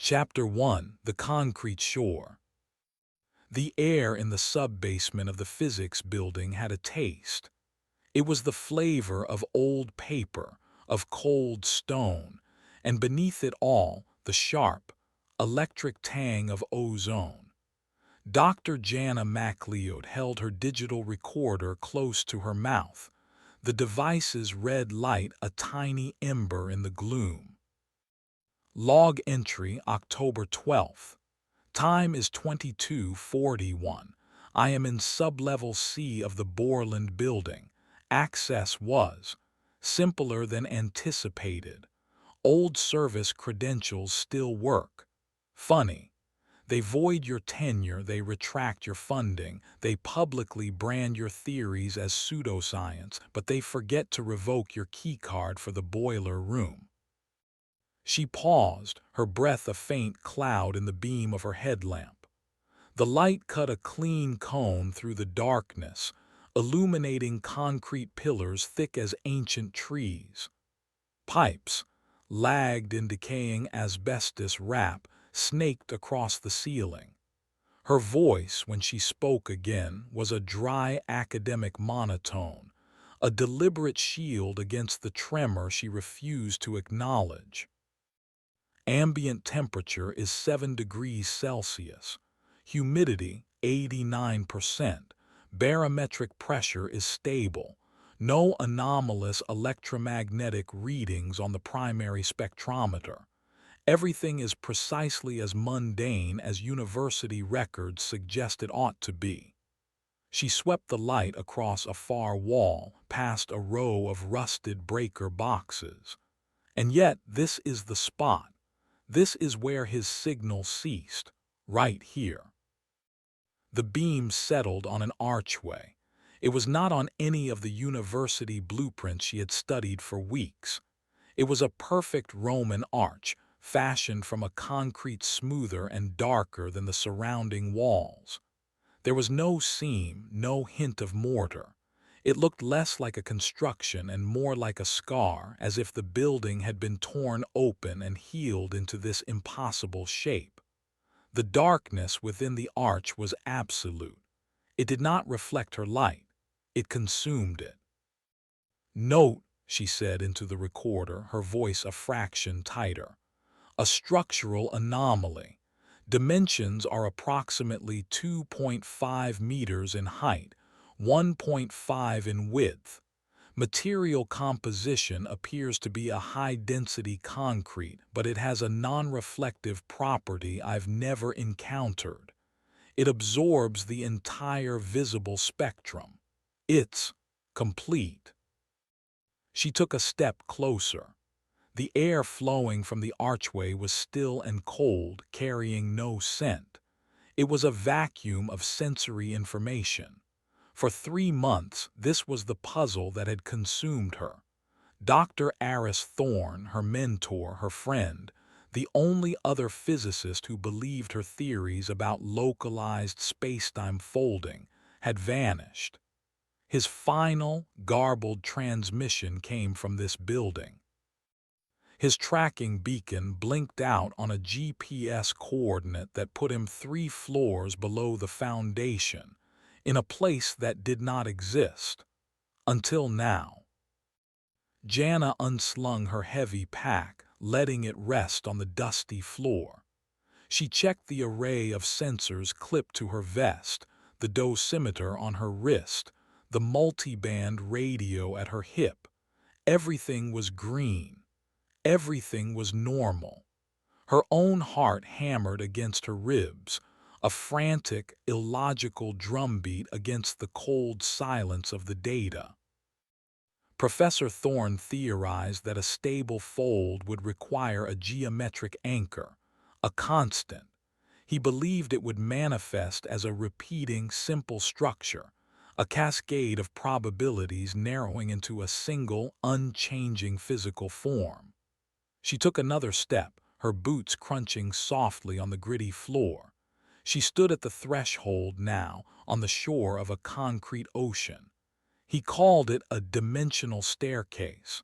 Chapter 1: The Concrete Shore. The air in the sub-basement of the physics building had a taste. It was the flavor of old paper, of cold stone, and beneath it all, the sharp, electric tang of ozone. Dr. Jana MacLeod held her digital recorder close to her mouth, the device's red light a tiny ember in the gloom. Log entry October 12th. Time is 22:41. I am in sublevel C of the Borland building. Access was simpler than anticipated. Old service credentials still work. Funny. They void your tenure, they retract your funding, they publicly brand your theories as pseudoscience, but they forget to revoke your keycard for the boiler room. She paused, her breath a faint cloud in the beam of her headlamp. The light cut a clean cone through the darkness, illuminating concrete pillars thick as ancient trees. Pipes, lagged in decaying asbestos wrap, snaked across the ceiling. Her voice, when she spoke again, was a dry academic monotone, a deliberate shield against the tremor she refused to acknowledge. Ambient temperature is 7 degrees Celsius. Humidity 89%. Barometric pressure is stable. No anomalous electromagnetic readings on the primary spectrometer. Everything is precisely as mundane as university records suggest it ought to be. She swept the light across a far wall, past a row of rusted breaker boxes. And yet this is the spot. This is where his signal ceased, right here. The beam settled on an archway. It was not on any of the university blueprints she had studied for weeks. It was a perfect Roman arch, fashioned from a concrete smoother and darker than the surrounding walls. There was no seam, no hint of mortar. It looked less like a construction and more like a scar, as if the building had been torn open and healed into this impossible shape. The darkness within the arch was absolute. It did not reflect her light. It consumed it. "Note," she said into the recorder, her voice a fraction tighter. "A structural anomaly. Dimensions are approximately 2.5 meters in height, 1.5 in width. Material composition appears to be a high-density concrete, but it has a non-reflective property I've never encountered. It absorbs the entire visible spectrum. It's complete." She took a step closer. The air flowing from the archway was still and cold, carrying no scent. It was a vacuum of sensory information. For 3 months, this was the puzzle that had consumed her. Dr. Aris Thorne, her mentor, her friend, the only other physicist who believed her theories about localized spacetime folding, had vanished. His final, garbled transmission came from this building. His tracking beacon blinked out on a GPS coordinate that put him 3 floors below the foundation, in a place that did not exist. Until now. Jana unslung her heavy pack, letting it rest on the dusty floor. She checked the array of sensors clipped to her vest, the dosimeter on her wrist, the multiband radio at her hip. Everything was green. Everything was normal. Her own heart hammered against her ribs, a frantic, illogical drumbeat against the cold silence of the data. Professor Thorne theorized that a stable fold would require a geometric anchor, a constant. He believed it would manifest as a repeating, simple structure, a cascade of probabilities narrowing into a single, unchanging physical form. She took another step, her boots crunching softly on the gritty floor. She stood at the threshold now, on the shore of a concrete ocean. He called it a dimensional staircase.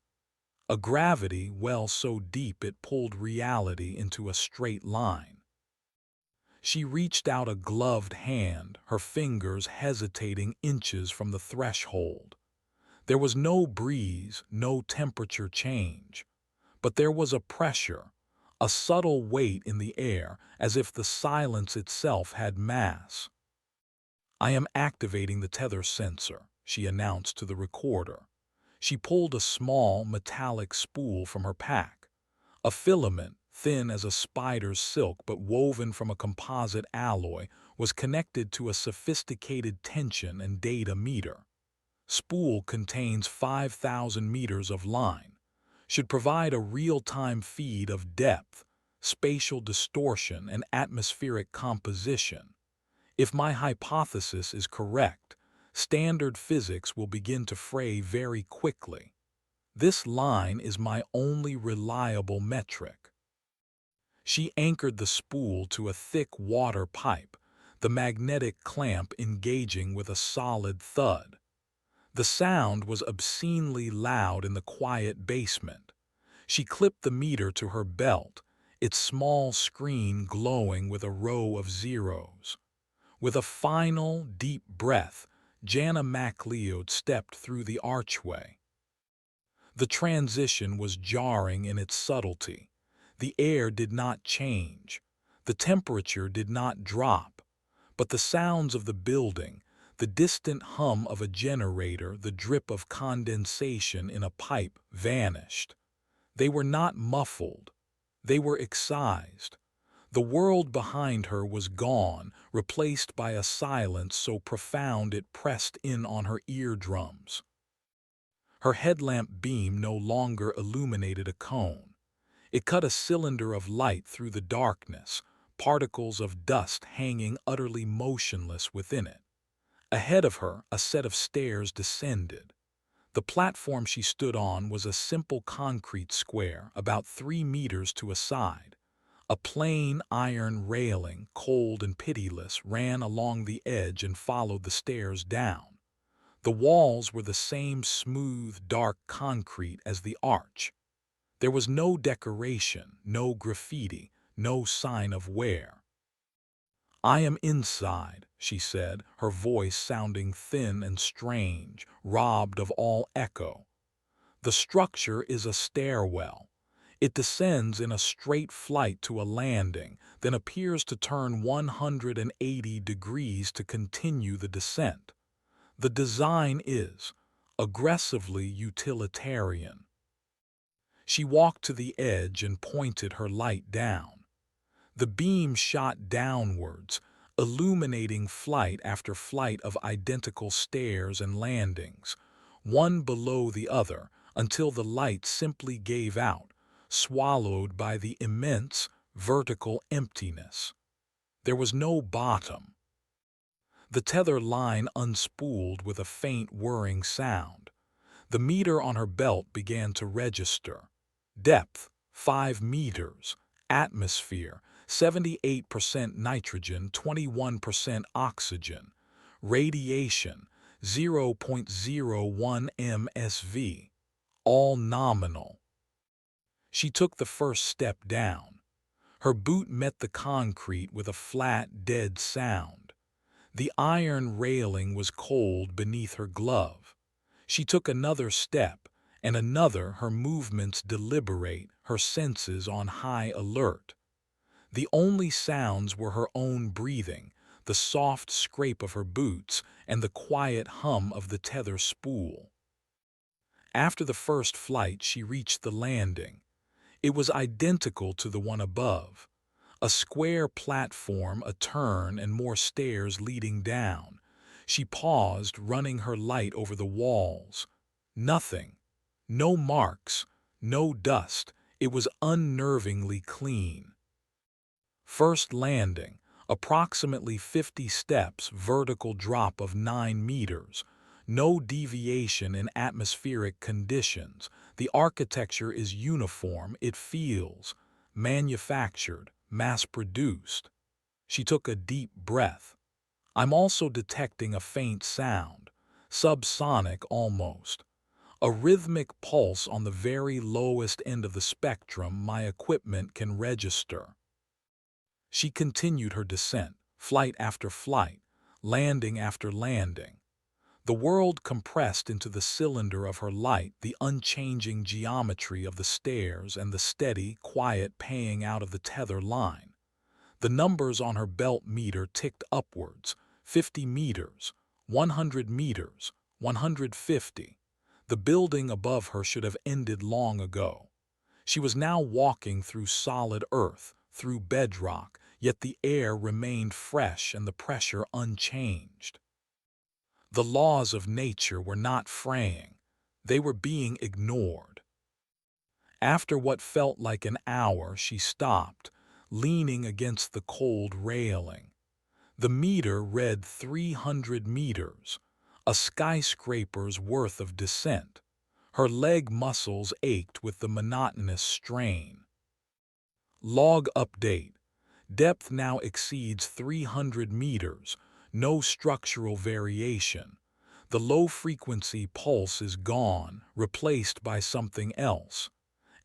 a gravity well so deep it pulled reality into a straight line. She reached out a gloved hand, her fingers hesitating inches from the threshold. There was no breeze, no temperature change, but there was a pressure, a subtle weight in the air, as if the silence itself had mass. "I am activating the tether sensor," she announced to the recorder. She pulled a small, metallic spool from her pack. A filament, thin as a spider's silk but woven from a composite alloy, was connected to a sophisticated tension and data meter. Spool contains 5,000 meters of line. Should provide a real-time feed of depth, spatial distortion, and atmospheric composition. If my hypothesis is correct, standard physics will begin to fray very quickly. This line is my only reliable metric. She anchored the spool to a thick water pipe, the magnetic clamp engaging with a solid thud. The sound was obscenely loud in the quiet basement. She clipped the meter to her belt, its small screen glowing with a row of zeros. With a final, deep breath, Jana MacLeod stepped through the archway. The transition was jarring in its subtlety. The air did not change. The temperature did not drop. But the sounds of the building, the distant hum of a generator, the drip of condensation in a pipe, vanished. They were not muffled. They were excised. The world behind her was gone, replaced by a silence so profound it pressed in on her eardrums. Her headlamp beam no longer illuminated a cone. It cut a cylinder of light through the darkness, particles of dust hanging utterly motionless within it. Ahead of her, a set of stairs descended. The platform she stood on was a simple concrete square, about 3 meters to a side. A plain iron railing, cold and pitiless, ran along the edge and followed the stairs down. The walls were the same smooth, dark concrete as the arch. There was no decoration, no graffiti, no sign of wear. "I am inside," she said, her voice sounding thin and strange, robbed of all echo. "The structure is a stairwell. It descends in a straight flight to a landing, then appears to turn 180 degrees to continue the descent. The design is aggressively utilitarian." She walked to the edge and pointed her light down. The beam shot downwards, illuminating flight after flight of identical stairs and landings, one below the other, until the light simply gave out, swallowed by the immense, vertical emptiness. There was no bottom. The tether line unspooled with a faint whirring sound. The meter on her belt began to register. Depth, 5 meters. Atmosphere, 78% nitrogen, 21% oxygen. Radiation, 0.01 MSV. All nominal. She took the first step down. Her boot met the concrete with a flat, dead sound. The iron railing was cold beneath her glove. She took another step, and another, her movements deliberate, her senses on high alert. The only sounds were her own breathing, the soft scrape of her boots, and the quiet hum of the tether spool. After the first flight, she reached the landing. It was identical to the one above. A square platform, a turn, and more stairs leading down. She paused, running her light over the walls. Nothing. No marks. No dust. It was unnervingly clean. First landing. Approximately 50 steps, vertical drop of 9 meters. No deviation in atmospheric conditions. The architecture is uniform. It feels manufactured, mass-produced. She took a deep breath. "I'm also detecting a faint sound, subsonic almost. A rhythmic pulse on the very lowest end of the spectrum my equipment can register. She continued her descent, flight after flight, landing after landing. The world compressed into the cylinder of her light, the unchanging geometry of the stairs and the steady, quiet paying out of the tether line. The numbers on her belt meter ticked upwards, 50 meters, 100 meters, 150. The building above her should have ended long ago. She was now walking through solid earth, through bedrock, yet the air remained fresh and the pressure unchanged. The laws of nature were not fraying. They were being ignored. After what felt like an hour, she stopped, leaning against the cold railing. The meter read 300 meters, a skyscraper's worth of descent. Her leg muscles ached with the monotonous strain. Log update. Depth now exceeds 300 meters, no structural variation. The low-frequency pulse is gone, replaced by something else.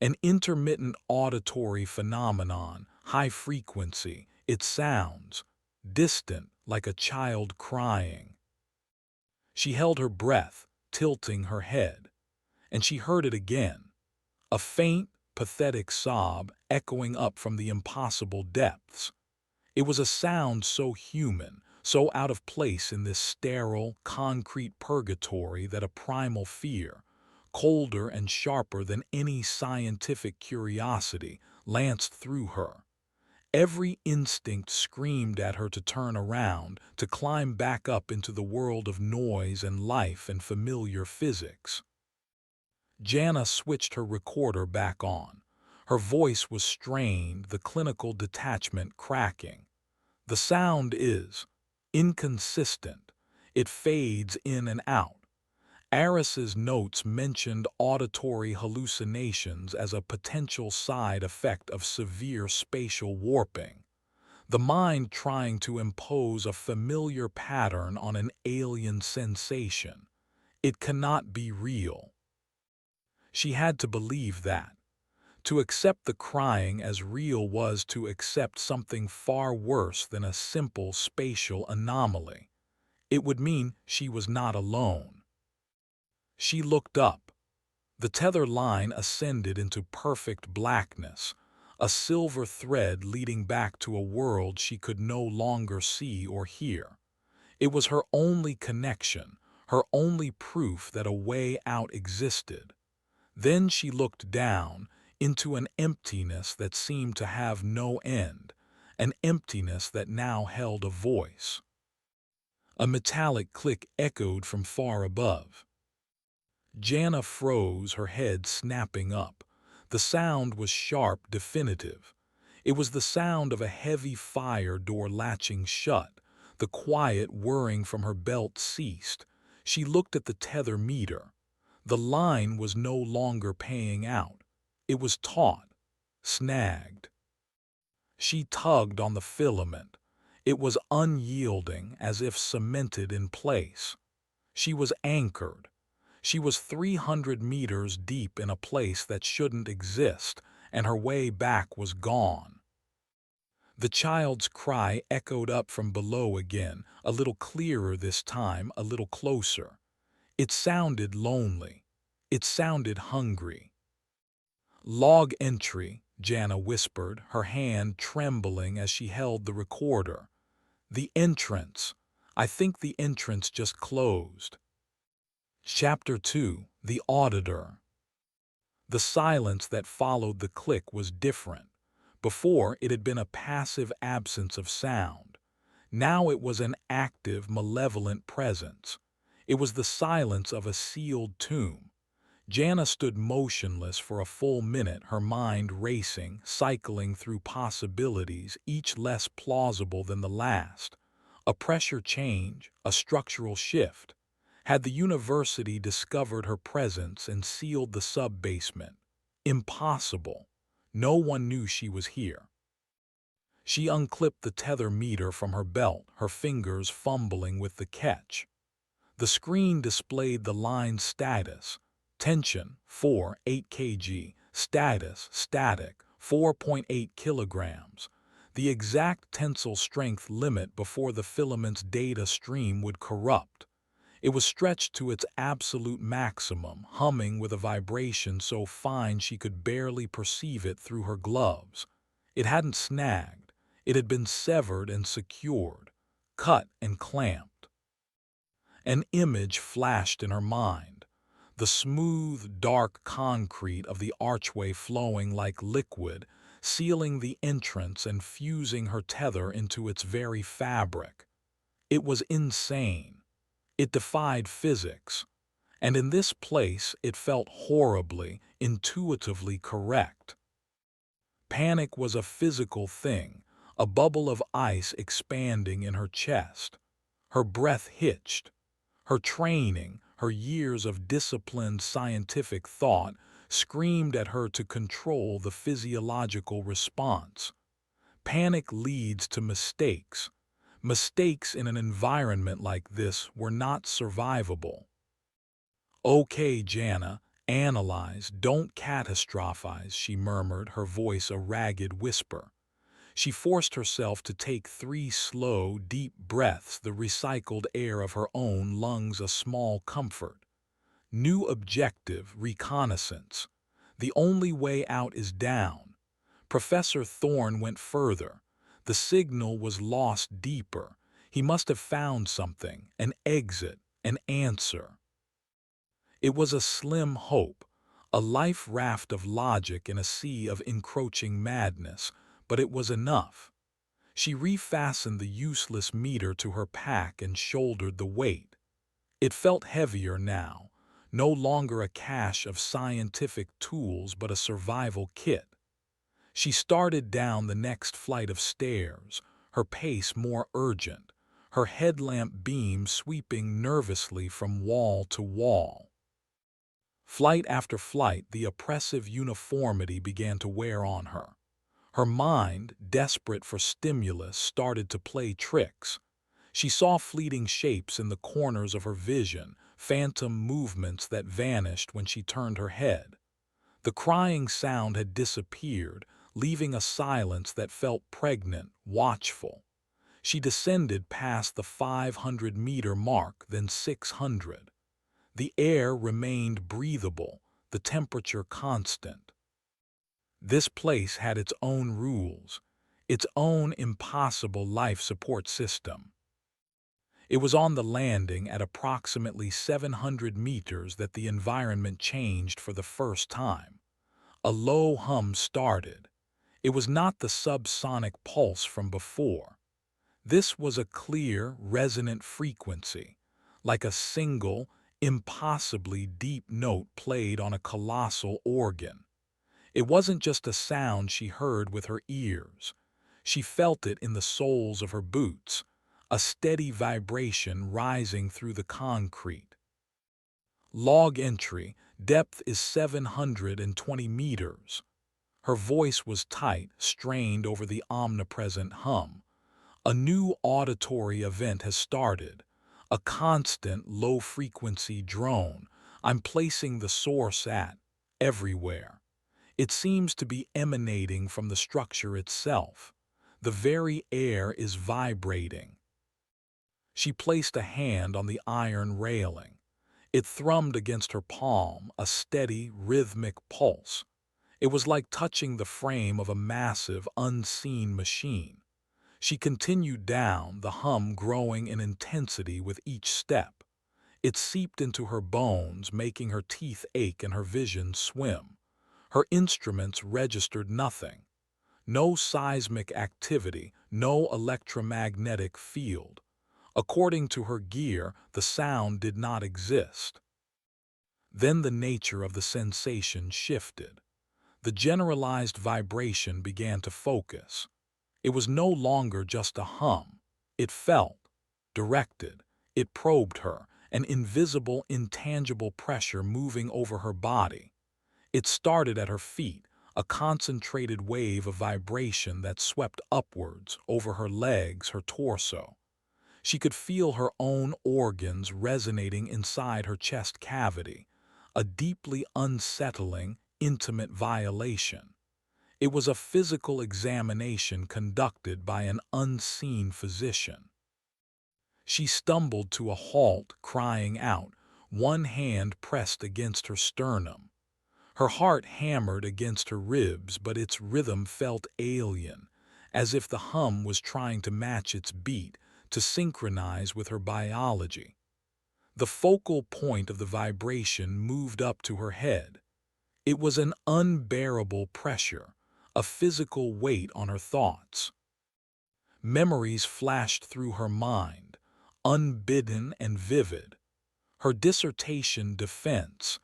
An intermittent auditory phenomenon, high frequency. It sounds distant, like a child crying. She held her breath, tilting her head, and she heard it again. A faint, pathetic sob echoing up from the impossible depths. It was a sound so human, so out of place in this sterile, concrete purgatory that a primal fear, colder and sharper than any scientific curiosity, lanced through her. Every instinct screamed at her to turn around, to climb back up into the world of noise and life and familiar physics. Jana switched her recorder back on. Her voice was strained, the clinical detachment cracking. The sound is inconsistent. It fades in and out. Aris's notes mentioned auditory hallucinations as a potential side effect of severe spatial warping. The mind trying to impose a familiar pattern on an alien sensation. It cannot be real. She had to believe that. To accept the crying as real was to accept something far worse than a simple spatial anomaly. It would mean she was not alone. She looked up. The tether line ascended into perfect blackness, a silver thread leading back to a world she could no longer see or hear. It was her only connection, her only proof that a way out existed. Then she looked down into an emptiness that seemed to have no end, an emptiness that now held a voice. A metallic click echoed from far above. Jana froze, her head snapping up. The sound was sharp, definitive. It was the sound of a heavy fire door latching shut. The quiet whirring from her belt ceased. She looked at the tether meter. The line was no longer paying out. It was taut, snagged. She tugged on the filament. It was unyielding, as if cemented in place. She was anchored. She was 300 meters deep in a place that shouldn't exist, and her way back was gone. The child's cry echoed up from below again, a little clearer this time, a little closer. It sounded lonely. It sounded hungry. Log entry, Jana whispered, her hand trembling as she held the recorder. The entrance. I think the entrance just closed. Chapter 2. The Auditor. The silence that followed the click was different. Before, it had been a passive absence of sound. Now it was an active, malevolent presence. It was the silence of a sealed tomb. Jana stood motionless for a full minute, her mind racing, cycling through possibilities, each less plausible than the last. A pressure change, a structural shift. Had the university discovered her presence and sealed the sub-basement? Impossible. No one knew she was here. She unclipped the tether meter from her belt, her fingers fumbling with the catch. The screen displayed the line's status. Tension, 4.8 kg. Status, static, 4.8 kilograms. The exact tensile strength limit before the filament's data stream would corrupt. It was stretched to its absolute maximum, humming with a vibration so fine she could barely perceive it through her gloves. It hadn't snagged. It had been severed and secured, cut and clamped. An image flashed in her mind. The smooth, dark concrete of the archway flowing like liquid, sealing the entrance and fusing her tether into its very fabric. It was insane. It defied physics. And in this place it felt horribly, intuitively correct. Panic was a physical thing, a bubble of ice expanding in her chest. Her breath hitched. Her training, her years of disciplined scientific thought, screamed at her to control the physiological response. Panic leads to mistakes. Mistakes in an environment like this were not survivable. "Okay, Jana, analyze, don't catastrophize," she murmured, her voice a ragged whisper. She forced herself to take 3 slow, deep breaths, the recycled air of her own lungs a small comfort. New objective, reconnaissance. The only way out is down. Professor Thorne went further. The signal was lost deeper. He must have found something, an exit, an answer. It was a slim hope, a life raft of logic in a sea of encroaching madness, but it was enough. She refastened the useless meter to her pack and shouldered the weight. It felt heavier now, no longer a cache of scientific tools but a survival kit. She started down the next flight of stairs, her pace more urgent, her headlamp beam sweeping nervously from wall to wall. Flight after flight, the oppressive uniformity began to wear on her. Her mind, desperate for stimulus, started to play tricks. She saw fleeting shapes in the corners of her vision, phantom movements that vanished when she turned her head. The crying sound had disappeared, leaving a silence that felt pregnant, watchful. She descended past the 500-meter mark, then 600. The air remained breathable, the temperature constant. This place had its own rules, its own impossible life support system. It was on the landing at approximately 700 meters that the environment changed for the first time. A low hum started. It was not the subsonic pulse from before. This was a clear, resonant frequency, like a single, impossibly deep note played on a colossal organ. It wasn't just a sound she heard with her ears. She felt it in the soles of her boots, a steady vibration rising through the concrete. Log entry, depth is 720 meters. Her voice was tight, strained over the omnipresent hum. A new auditory event has started. A constant, low-frequency drone. I'm placing the source at everywhere. It seems to be emanating from the structure itself. The very air is vibrating. She placed a hand on the iron railing. It thrummed against her palm, a steady, rhythmic pulse. It was like touching the frame of a massive, unseen machine. She continued down, the hum growing in intensity with each step. It seeped into her bones, making her teeth ache and her vision swim. Her instruments registered nothing. No seismic activity, no electromagnetic field. According to her gear, the sound did not exist. Then the nature of the sensation shifted. The generalized vibration began to focus. It was no longer just a hum. It felt, directed. It probed her, an invisible, intangible pressure moving over her body. It started at her feet, a concentrated wave of vibration that swept upwards, over her legs, her torso. She could feel her own organs resonating inside her chest cavity, a deeply unsettling, intimate violation. It was a physical examination conducted by an unseen physician. She stumbled to a halt, crying out, one hand pressed against her sternum. Her heart hammered against her ribs, but its rhythm felt alien, as if the hum was trying to match its beat, to synchronize with her biology. The focal point of the vibration moved up to her head. It was an unbearable pressure, a physical weight on her thoughts. Memories flashed through her mind, unbidden and vivid. Her dissertation defense,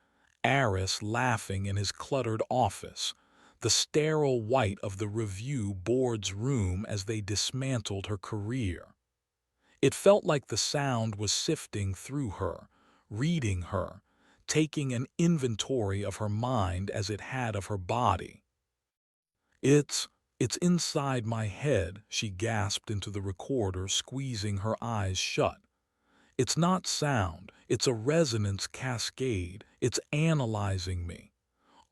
Aris laughing in his cluttered office, the sterile white of the review board's room as they dismantled her career. It felt like the sound was sifting through her, reading her, taking an inventory of her mind as it had of her body. It's, it's inside my head, she gasped into the recorder, squeezing her eyes shut. It's not sound, it's a resonance cascade, it's analyzing me.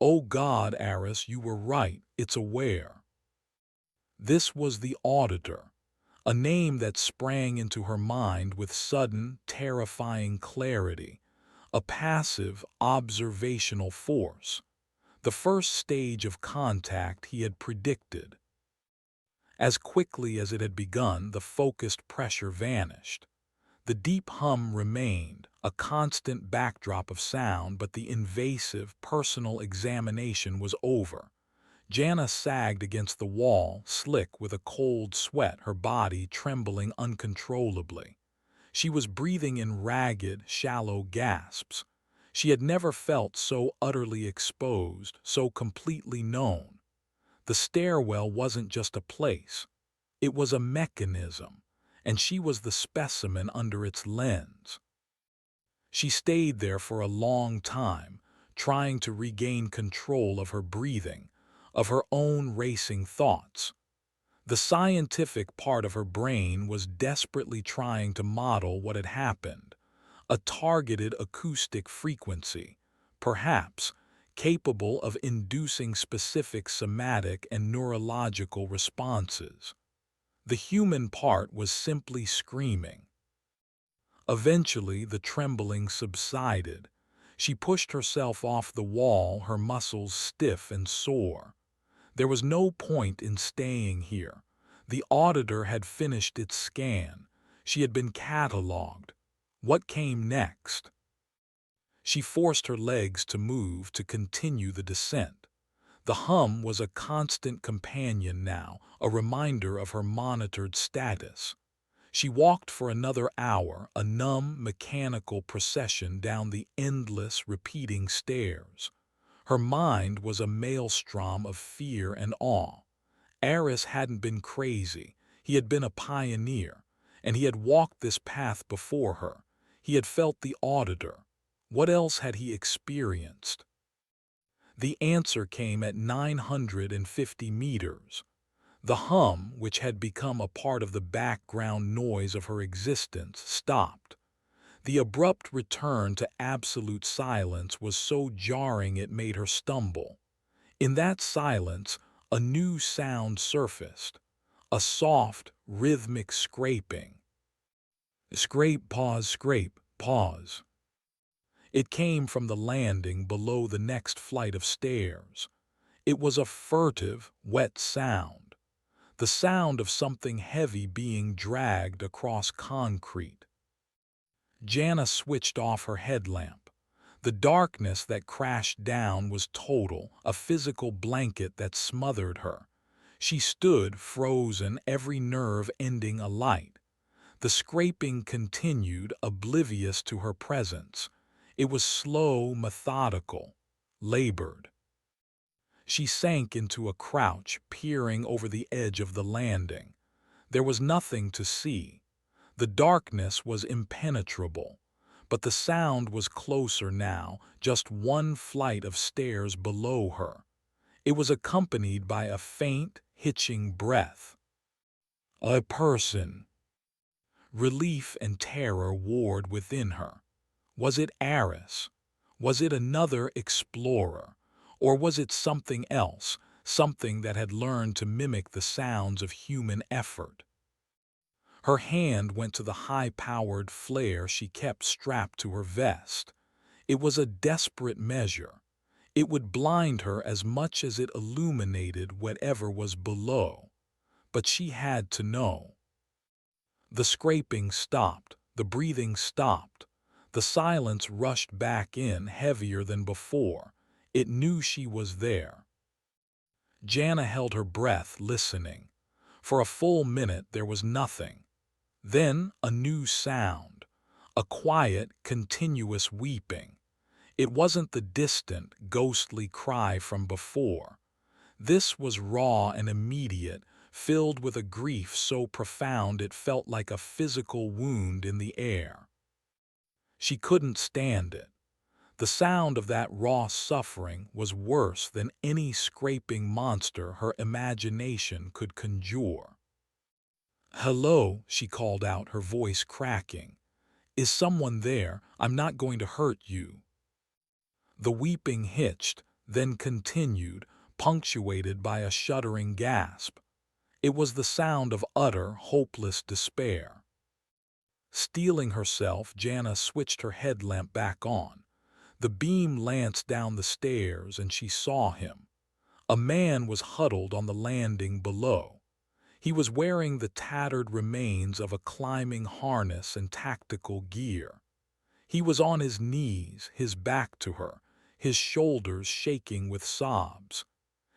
Oh God, Aris, you were right, it's aware. This was the auditor, a name that sprang into her mind with sudden, terrifying clarity, a passive, observational force, the first stage of contact he had predicted. As quickly as it had begun, the focused pressure vanished. The deep hum remained, a constant backdrop of sound, but the invasive, personal examination was over. Jana sagged against the wall, slick with a cold sweat, her body trembling uncontrollably. She was breathing in ragged, shallow gasps. She had never felt so utterly exposed, so completely known. The stairwell wasn't just a place. It was a mechanism, and she was the specimen under its lens. She stayed there for a long time, trying to regain control of her breathing, of her own racing thoughts. The scientific part of her brain was desperately trying to model what had happened, a targeted acoustic frequency, perhaps, capable of inducing specific somatic and neurological responses. The human part was simply screaming. Eventually, the trembling subsided. She pushed herself off the wall, her muscles stiff and sore. There was no point in staying here. The auditor had finished its scan. She had been catalogued. What came next? She forced her legs to move, to continue the descent. The hum was a constant companion now, a reminder of her monitored status. She walked for another hour, a numb, mechanical procession down the endless, repeating stairs. Her mind was a maelstrom of fear and awe. Aris hadn't been crazy. He had been a pioneer, and he had walked this path before her. He had felt the auditor. What else had he experienced? The answer came at 950 meters. The hum, which had become a part of the background noise of her existence, stopped. The abrupt return to absolute silence was so jarring it made her stumble. In that silence, a new sound surfaced, a soft, rhythmic scraping. Scrape, pause, scrape, pause. It came from the landing below the next flight of stairs. It was a furtive, wet sound, the sound of something heavy being dragged across concrete. Jana switched off her headlamp. The darkness that crashed down was total, a physical blanket that smothered her. She stood frozen, every nerve ending a light. The scraping continued, oblivious to her presence. It was slow, methodical, labored. She sank into a crouch, peering over the edge of the landing. There was nothing to see. The darkness was impenetrable, but the sound was closer now, just one flight of stairs below her. It was accompanied by a faint, hitching breath. A person. Relief and terror warred within her. Was it Aris? Was it another explorer? Or was it something else, something that had learned to mimic the sounds of human effort? Her hand went to the high-powered flare she kept strapped to her vest. It was a desperate measure. It would blind her as much as it illuminated whatever was below. But she had to know. The scraping stopped, the breathing stopped. The silence rushed back in heavier than before. It knew she was there. Jana held her breath, listening. For a full minute there was nothing. Then a new sound. A quiet, continuous weeping. It wasn't the distant, ghostly cry from before. This was raw and immediate, filled with a grief so profound it felt like a physical wound in the air. She couldn't stand it. The sound of that raw suffering was worse than any scraping monster her imagination could conjure. "Hello," she called out, her voice cracking. "Is someone there? I'm not going to hurt you." The weeping hitched, then continued, punctuated by a shuddering gasp. It was the sound of utter, hopeless despair. Steeling herself, Jana switched her headlamp back on. The beam lanced down the stairs, and she saw him. A man was huddled on the landing below. He was wearing the tattered remains of a climbing harness and tactical gear. He was on his knees, his back to her, his shoulders shaking with sobs.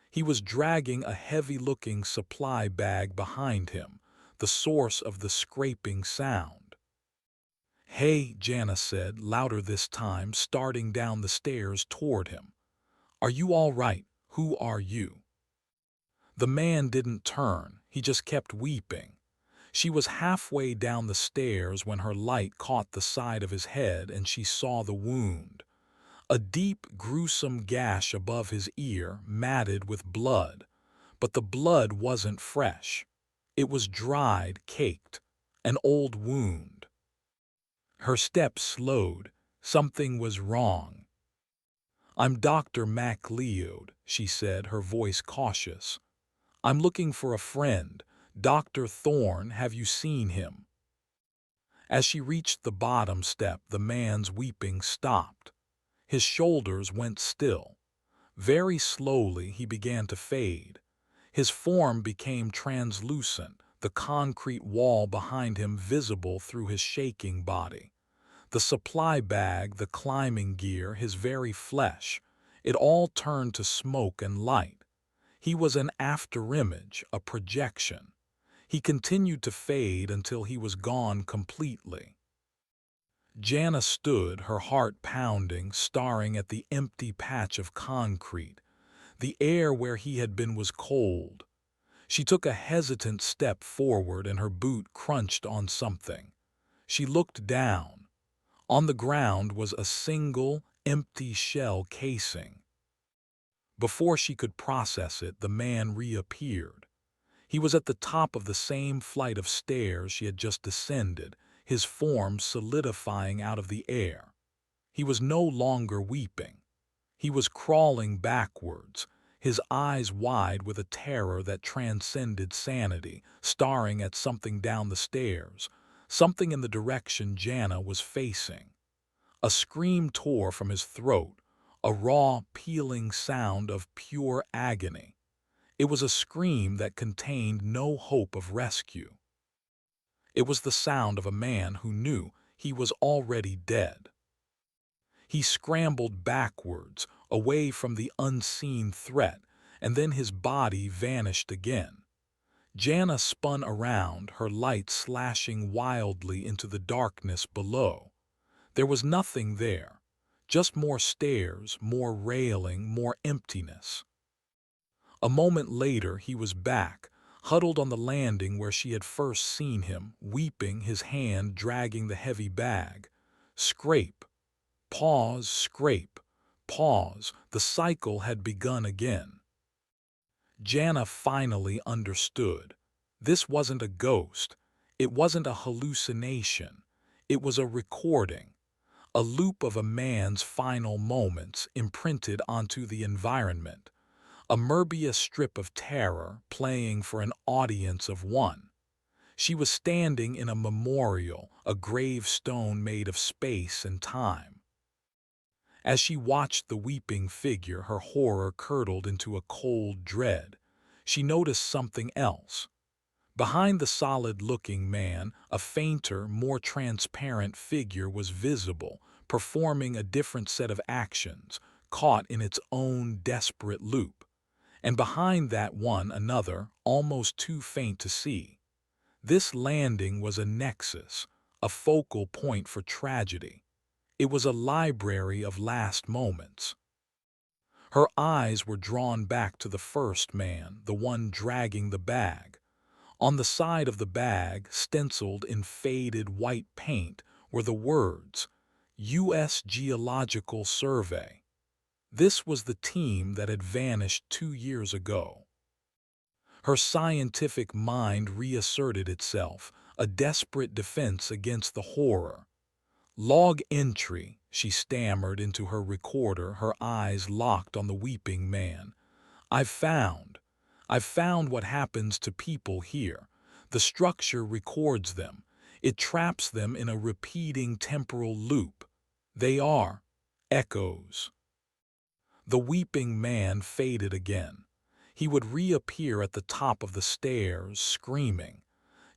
He was dragging a heavy-looking supply bag behind him, the source of the scraping sound. "Hey," Jana said, louder this time, starting down the stairs toward him. "Are you all right? Who are you?" The man didn't turn, he just kept weeping. She was halfway down the stairs when her light caught the side of his head and she saw the wound. A deep, gruesome gash above his ear, matted with blood. But the blood wasn't fresh. It was dried, caked, an old wound. Her steps slowed. Something was wrong. "I'm Dr. MacLeod," she said, her voice cautious. "I'm looking for a friend. Dr. Thorne, have you seen him?" As she reached the bottom step, the man's weeping stopped. His shoulders went still. Very slowly he began to fade. His form became translucent, the concrete wall behind him visible through his shaking body. The supply bag, the climbing gear, his very flesh, it all turned to smoke and light. He was an afterimage, a projection. He continued to fade until he was gone completely. Jana stood, her heart pounding, staring at the empty patch of concrete. The air where he had been was cold. She took a hesitant step forward and her boot crunched on something. She looked down. On the ground was a single, empty shell casing. Before she could process it, the man reappeared. He was at the top of the same flight of stairs she had just descended, his form solidifying out of the air. He was no longer weeping. He was crawling backwards, his eyes wide with a terror that transcended sanity, staring at something down the stairs, something in the direction Jana was facing. A scream tore from his throat, a raw, pealing sound of pure agony. It was a scream that contained no hope of rescue. It was the sound of a man who knew he was already dead. He scrambled backwards, away from the unseen threat, and then his body vanished again. Jana spun around, her light slashing wildly into the darkness below. There was nothing there, just more stairs, more railing, more emptiness. A moment later he was back, huddled on the landing where she had first seen him, weeping, his hand dragging the heavy bag. Scrape. Pause, scrape. Pause. The cycle had begun again. Jana finally understood. This wasn't a ghost. It wasn't a hallucination. It was a recording. a loop of a man's final moments imprinted onto the environment, a Möbius strip of terror playing for an audience of one. She was standing in a memorial, a gravestone made of space and time. As she watched the weeping figure, her horror curdled into a cold dread. She noticed something else. Behind the solid-looking man, a fainter, more transparent figure was visible, performing a different set of actions, caught in its own desperate loop. And behind that one another, almost too faint to see. This landing was a nexus, a focal point for tragedy. It was a library of last moments. Her eyes were drawn back to the first man, the one dragging the bag. On the side of the bag, stenciled in faded white paint, were the words, U.S. Geological Survey. This was the team that had vanished 2 years ago. Her scientific mind reasserted itself, a desperate defense against the horror. Log entry, she stammered into her recorder, her eyes locked on the weeping man. I've found. I've found what happens to people here. The structure records them. It traps them in a repeating temporal loop. They are echoes. The weeping man faded again. He would reappear at the top of the stairs, screaming.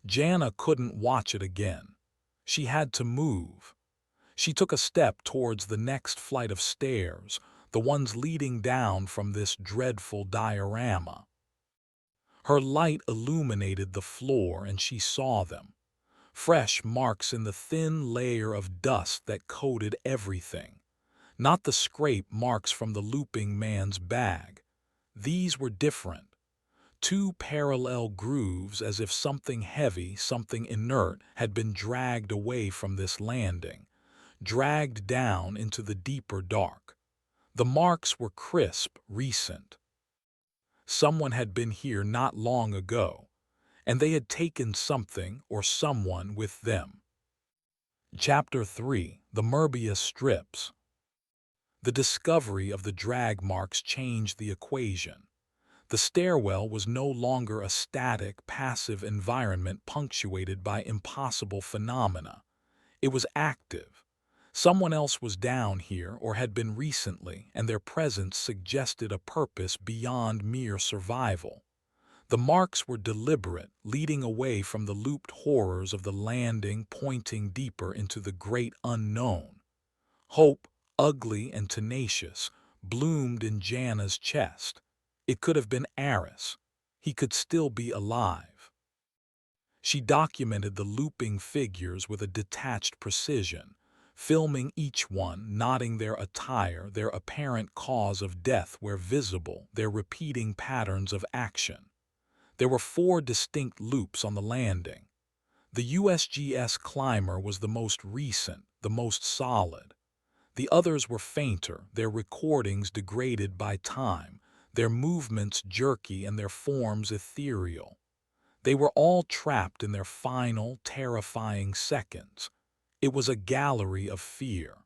Jana couldn't watch it again. She had to move. She took a step towards the next flight of stairs, the ones leading down from this dreadful diorama. Her light illuminated the floor and she saw them. Fresh marks in the thin layer of dust that coated everything. Not the scrape marks from the looping man's bag. These were different. Two parallel grooves, as if something heavy, something inert, had been dragged away from this landing, dragged down into the deeper dark. The marks were crisp, recent. Someone had been here not long ago, and they had taken something or someone with them. Chapter 3: The Möbius Strips. The discovery of the drag marks changed the equation. The stairwell was no longer a static, passive environment punctuated by impossible phenomena. It was active. Someone else was down here or had been recently, and their presence suggested a purpose beyond mere survival. The marks were deliberate, leading away from the looped horrors of the landing, pointing deeper into the great unknown. Hope, ugly and tenacious, bloomed in Jana's chest. It could have been Aris. He could still be alive. She documented the looping figures with a detached precision, filming each one, noting their attire, their apparent cause of death where visible, their repeating patterns of action. There were 4 distinct loops on the landing. The USGS climber was the most recent, the most solid. The others were fainter, their recordings degraded by time, their movements jerky and their forms ethereal. They were all trapped in their final, terrifying seconds. It was a gallery of fear.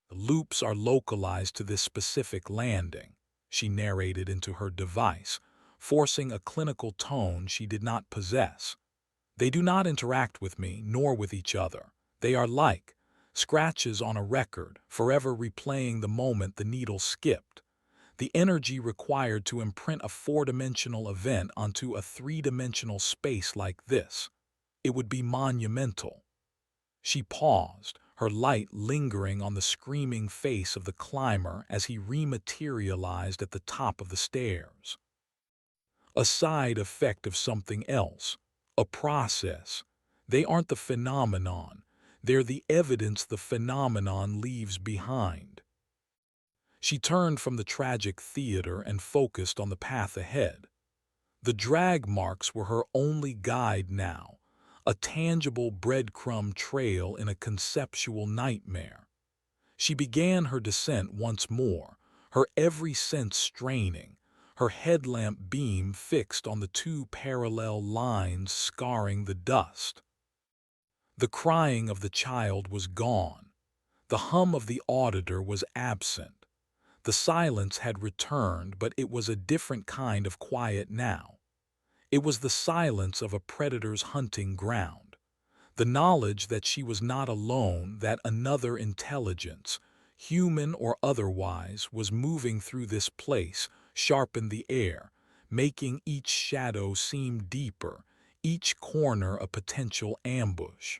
The loops are localized to this specific landing, she narrated into her device, forcing a clinical tone she did not possess. They do not interact with me, nor with each other. They are like scratches on a record, forever replaying the moment the needle skipped. The energy required to imprint a 4-dimensional event onto a 3-dimensional space like this. It would be monumental. She paused, her light lingering on the screaming face of the climber as he rematerialized at the top of the stairs. A side effect of something else, a process. They aren't the phenomenon, they're the evidence the phenomenon leaves behind. She turned from the tragic theater and focused on the path ahead. The drag marks were her only guide now, a tangible breadcrumb trail in a conceptual nightmare. She began her descent once more, her every sense straining, her headlamp beam fixed on the 2 parallel lines scarring the dust. The crying of the child was gone. The hum of the auditor was absent. The silence had returned, but it was a different kind of quiet now. It was the silence of a predator's hunting ground. The knowledge that she was not alone, that another intelligence, human or otherwise, was moving through this place, sharpened the air, making each shadow seem deeper, each corner a potential ambush.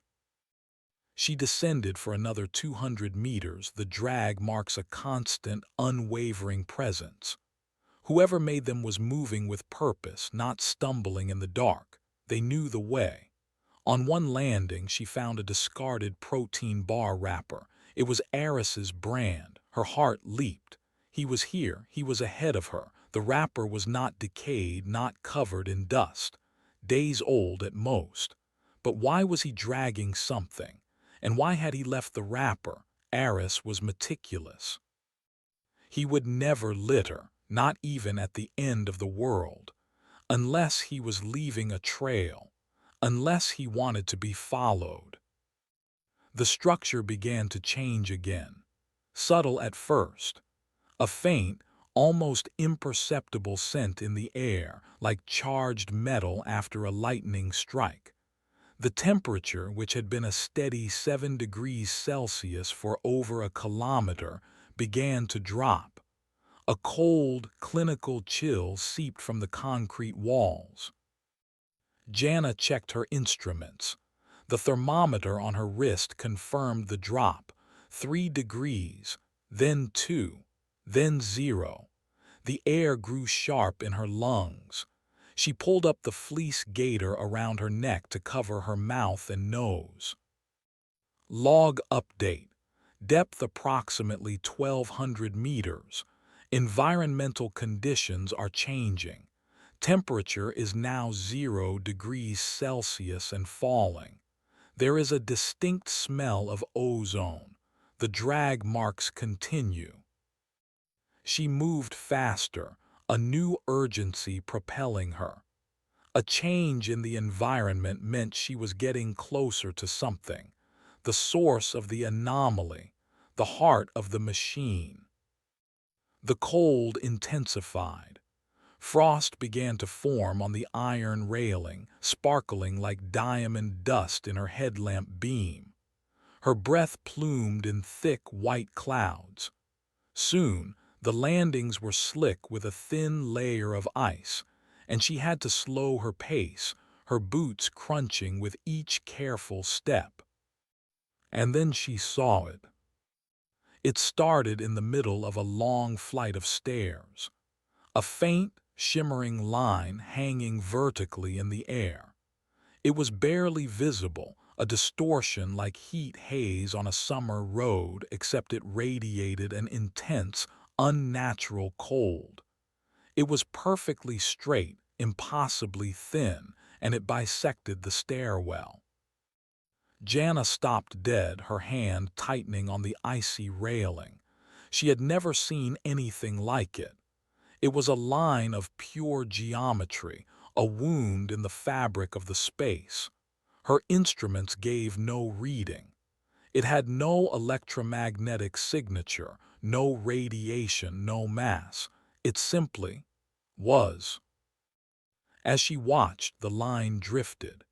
She descended for another 200 meters. The drag marks a constant, unwavering presence. Whoever made them was moving with purpose, not stumbling in the dark. They knew the way. On one landing, she found a discarded protein bar wrapper. It was Eris's brand. Her heart leaped. He was here. He was ahead of her. The wrapper was not decayed, not covered in dust. Days old at most. But why was he dragging something? And why had he left the wrapper? Eris was meticulous. He would never litter, not even at the end of the world, unless he was leaving a trail, unless he wanted to be followed. The structure began to change again, subtle at first, a faint, almost imperceptible scent in the air, like charged metal after a lightning strike. The temperature, which had been a steady 7 degrees Celsius for over a kilometer, began to drop. A cold, clinical chill seeped from the concrete walls. Jana checked her instruments. The thermometer on her wrist confirmed the drop. 3 degrees, then 2, then 0. The air grew sharp in her lungs. She pulled up the fleece gaiter around her neck to cover her mouth and nose. Log update. Depth approximately 1,200 meters. Environmental conditions are changing. Temperature is now 0 degrees Celsius and falling. There is a distinct smell of ozone. The drag marks continue. She moved faster, a new urgency propelling her. A change in the environment meant she was getting closer to something, the source of the anomaly, the heart of the machine. The cold intensified. Frost began to form on the iron railing, sparkling like diamond dust in her headlamp beam. Her breath plumed in thick white clouds. Soon, the landings were slick with a thin layer of ice, and she had to slow her pace, her boots crunching with each careful step. And then she saw it. It started in the middle of a long flight of stairs, a faint, shimmering line hanging vertically in the air. It was barely visible, a distortion like heat haze on a summer road, except it radiated an intense, unnatural cold. It was perfectly straight, impossibly thin, and it bisected the stairwell. Jana stopped dead, her hand tightening on the icy railing. She had never seen anything like it. It was a line of pure geometry, a wound in the fabric of the space. Her instruments gave no reading. It had no electromagnetic signature, no radiation, no mass. It simply was. As she watched, the line drifted.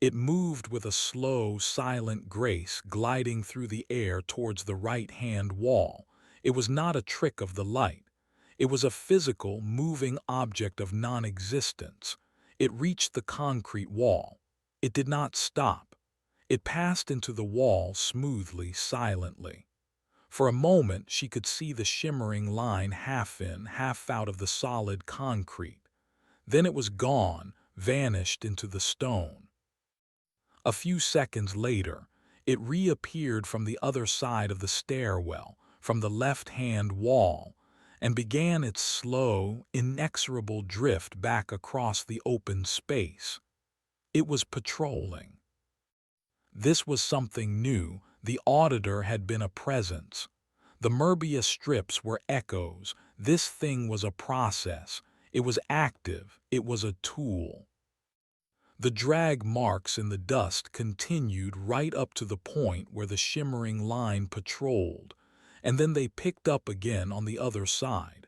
It moved with a slow, silent grace, gliding through the air towards the right-hand wall. It was not a trick of the light. It was a physical, moving object of non-existence. It reached the concrete wall. It did not stop. It passed into the wall smoothly, silently. For a moment, she could see the shimmering line half in, half out of the solid concrete. Then it was gone, vanished into the stone. A few seconds later, it reappeared from the other side of the stairwell, from the left-hand wall, and began its slow, inexorable drift back across the open space. It was patrolling. This was something new. The auditor had been a presence. The Möbius strips were echoes. This thing was a process. It was active. It was a tool. The drag marks in the dust continued right up to the point where the shimmering line patrolled, and then they picked up again on the other side.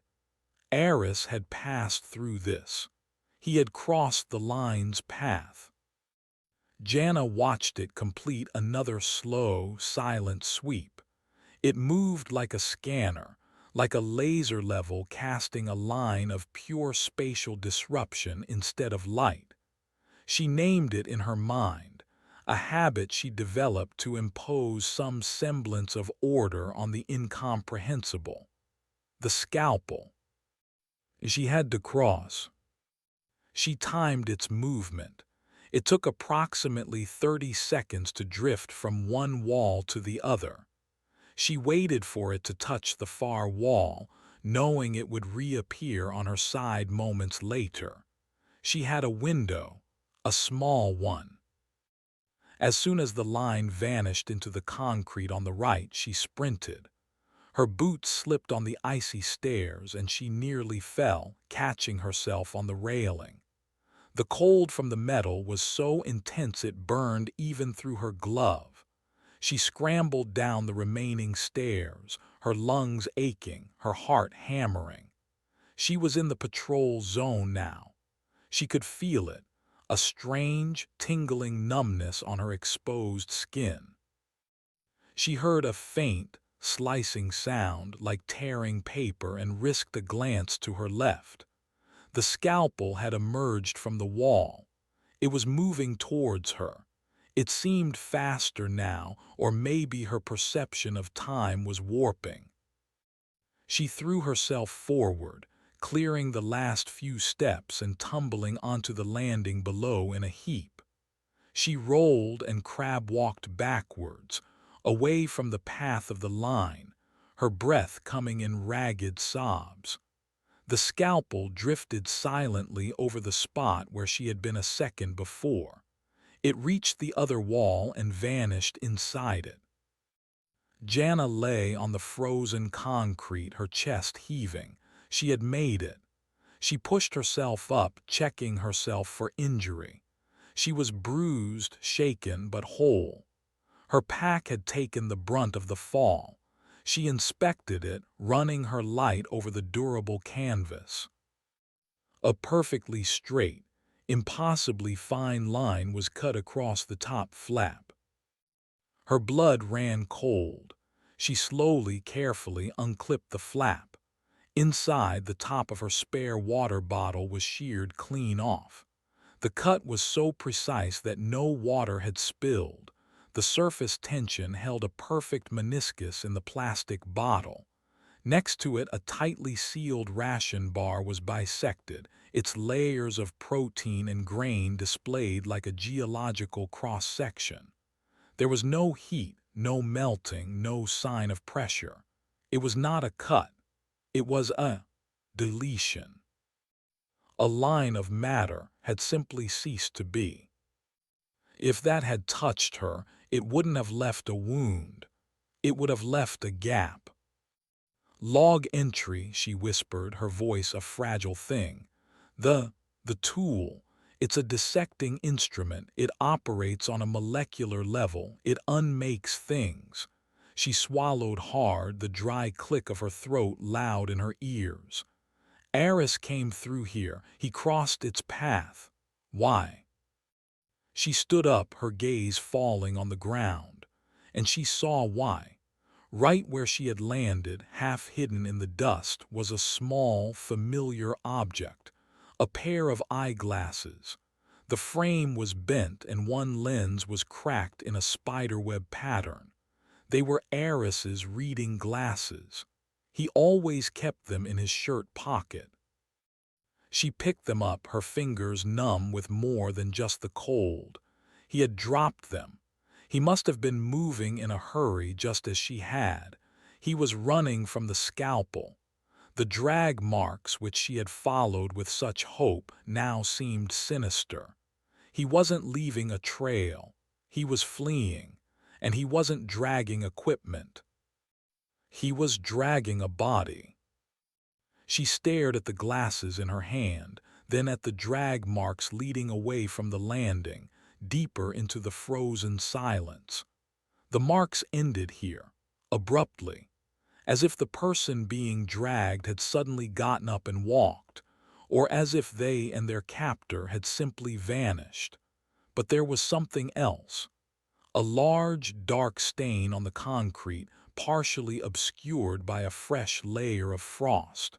Eris had passed through this. He had crossed the line's path. Jana watched it complete another slow, silent sweep. It moved like a scanner, like a laser level casting a line of pure spatial disruption instead of light. She named it in her mind, a habit she developed to impose some semblance of order on the incomprehensible. The scalpel. She had to cross. She timed its movement. It took approximately 30 seconds to drift from one wall to the other. She waited for it to touch the far wall, knowing it would reappear on her side moments later. She had a window, a small one. As soon as the line vanished into the concrete on the right, she sprinted. Her boots slipped on the icy stairs and she nearly fell, catching herself on the railing. The cold from the metal was so intense it burned even through her glove. She scrambled down the remaining stairs, her lungs aching, her heart hammering. She was in the patrol zone now. She could feel it, a strange, tingling numbness on her exposed skin. She heard a faint, slicing sound like tearing paper and risked a glance to her left. The scalpel had emerged from the wall. It was moving towards her. It seemed faster now, or maybe her perception of time was warping. She threw herself forward, clearing the last few steps and tumbling onto the landing below in a heap. She rolled and crab-walked backwards, away from the path of the line, her breath coming in ragged sobs. The scalpel drifted silently over the spot where she had been a second before. It reached the other wall and vanished inside it. Jana lay on the frozen concrete, her chest heaving. She had made it. She pushed herself up, checking herself for injury. She was bruised, shaken, but whole. Her pack had taken the brunt of the fall. She inspected it, running her light over the durable canvas. A perfectly straight, impossibly fine line was cut across the top flap. Her blood ran cold. She slowly, carefully unclipped the flap. Inside, the top of her spare water bottle was sheared clean off. The cut was so precise that no water had spilled. The surface tension held a perfect meniscus in the plastic bottle. Next to it, a tightly sealed ration bar was bisected, its layers of protein and grain displayed like a geological cross-section. There was no heat, no melting, no sign of pressure. It was not a cut. It was a deletion. A line of matter had simply ceased to be. If that had touched her, it wouldn't have left a wound. It would have left a gap. Log entry, she whispered, her voice a fragile thing. The tool. It's a dissecting instrument. It operates on a molecular level. It unmakes things. She swallowed hard, the dry click of her throat loud in her ears. Eris came through here. He crossed its path. Why? She stood up, her gaze falling on the ground, and she saw why. Right where she had landed, half hidden in the dust, was a small, familiar object, a pair of eyeglasses. The frame was bent and one lens was cracked in a spiderweb pattern. They were Eris's reading glasses. He always kept them in his shirt pocket. She picked them up, her fingers numb with more than just the cold. He had dropped them. He must have been moving in a hurry just as she had. He was running from the scalpel. The drag marks which she had followed with such hope now seemed sinister. He wasn't leaving a trail. He was fleeing. And he wasn't dragging equipment. He was dragging a body. She stared at the glasses in her hand. then at the drag marks leading away from the landing, deeper into the frozen silence. The marks ended here, abruptly, as if the person being dragged had suddenly gotten up and walked, or as if they and their captor had simply vanished. But there was something else. A large, dark stain on the concrete, partially obscured by a fresh layer of frost.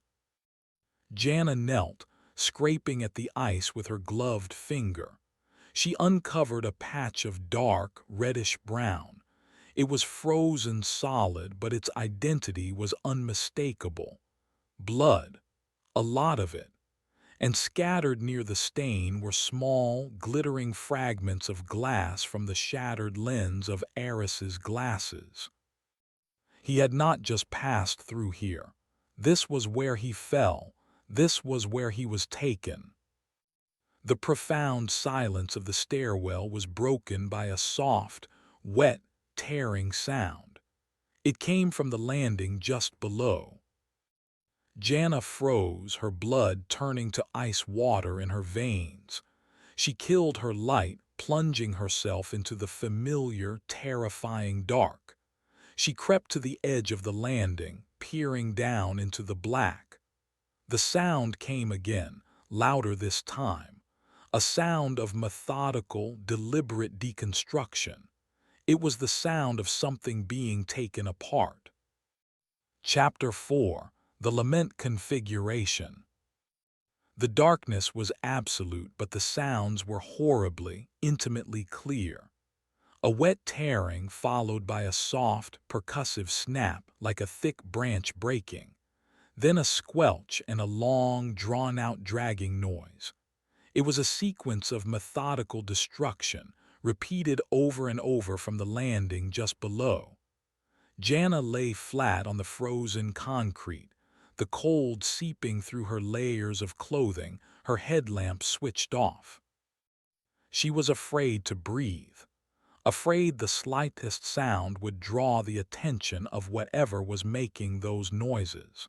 Jana knelt, scraping at the ice with her gloved finger. She uncovered a patch of dark, reddish-brown. It was frozen solid, but its identity was unmistakable. Blood, a lot of it. And scattered near the stain were small, glittering fragments of glass from the shattered lens of Eris's glasses. He had not just passed through here. This was where he fell. This was where he was taken. The profound silence of the stairwell was broken by a soft, wet, tearing sound. It came from the landing just below. Jana froze, her blood turning to ice water in her veins. She killed her light, plunging herself into the familiar, terrifying dark. She crept to the edge of the landing, peering down into the black. The sound came again, louder this time. A sound of methodical, deliberate deconstruction. It was the sound of something being taken apart. Chapter 4: The Lament Configuration. The darkness was absolute, but the sounds were horribly, intimately clear. A wet tearing followed by a soft, percussive snap like a thick branch breaking. Then a squelch and a long, drawn-out dragging noise. It was a sequence of methodical destruction, repeated over and over from the landing just below. Jana lay flat on the frozen concrete, the cold seeping through her layers of clothing, her headlamp switched off. She was afraid to breathe, afraid the slightest sound would draw the attention of whatever was making those noises.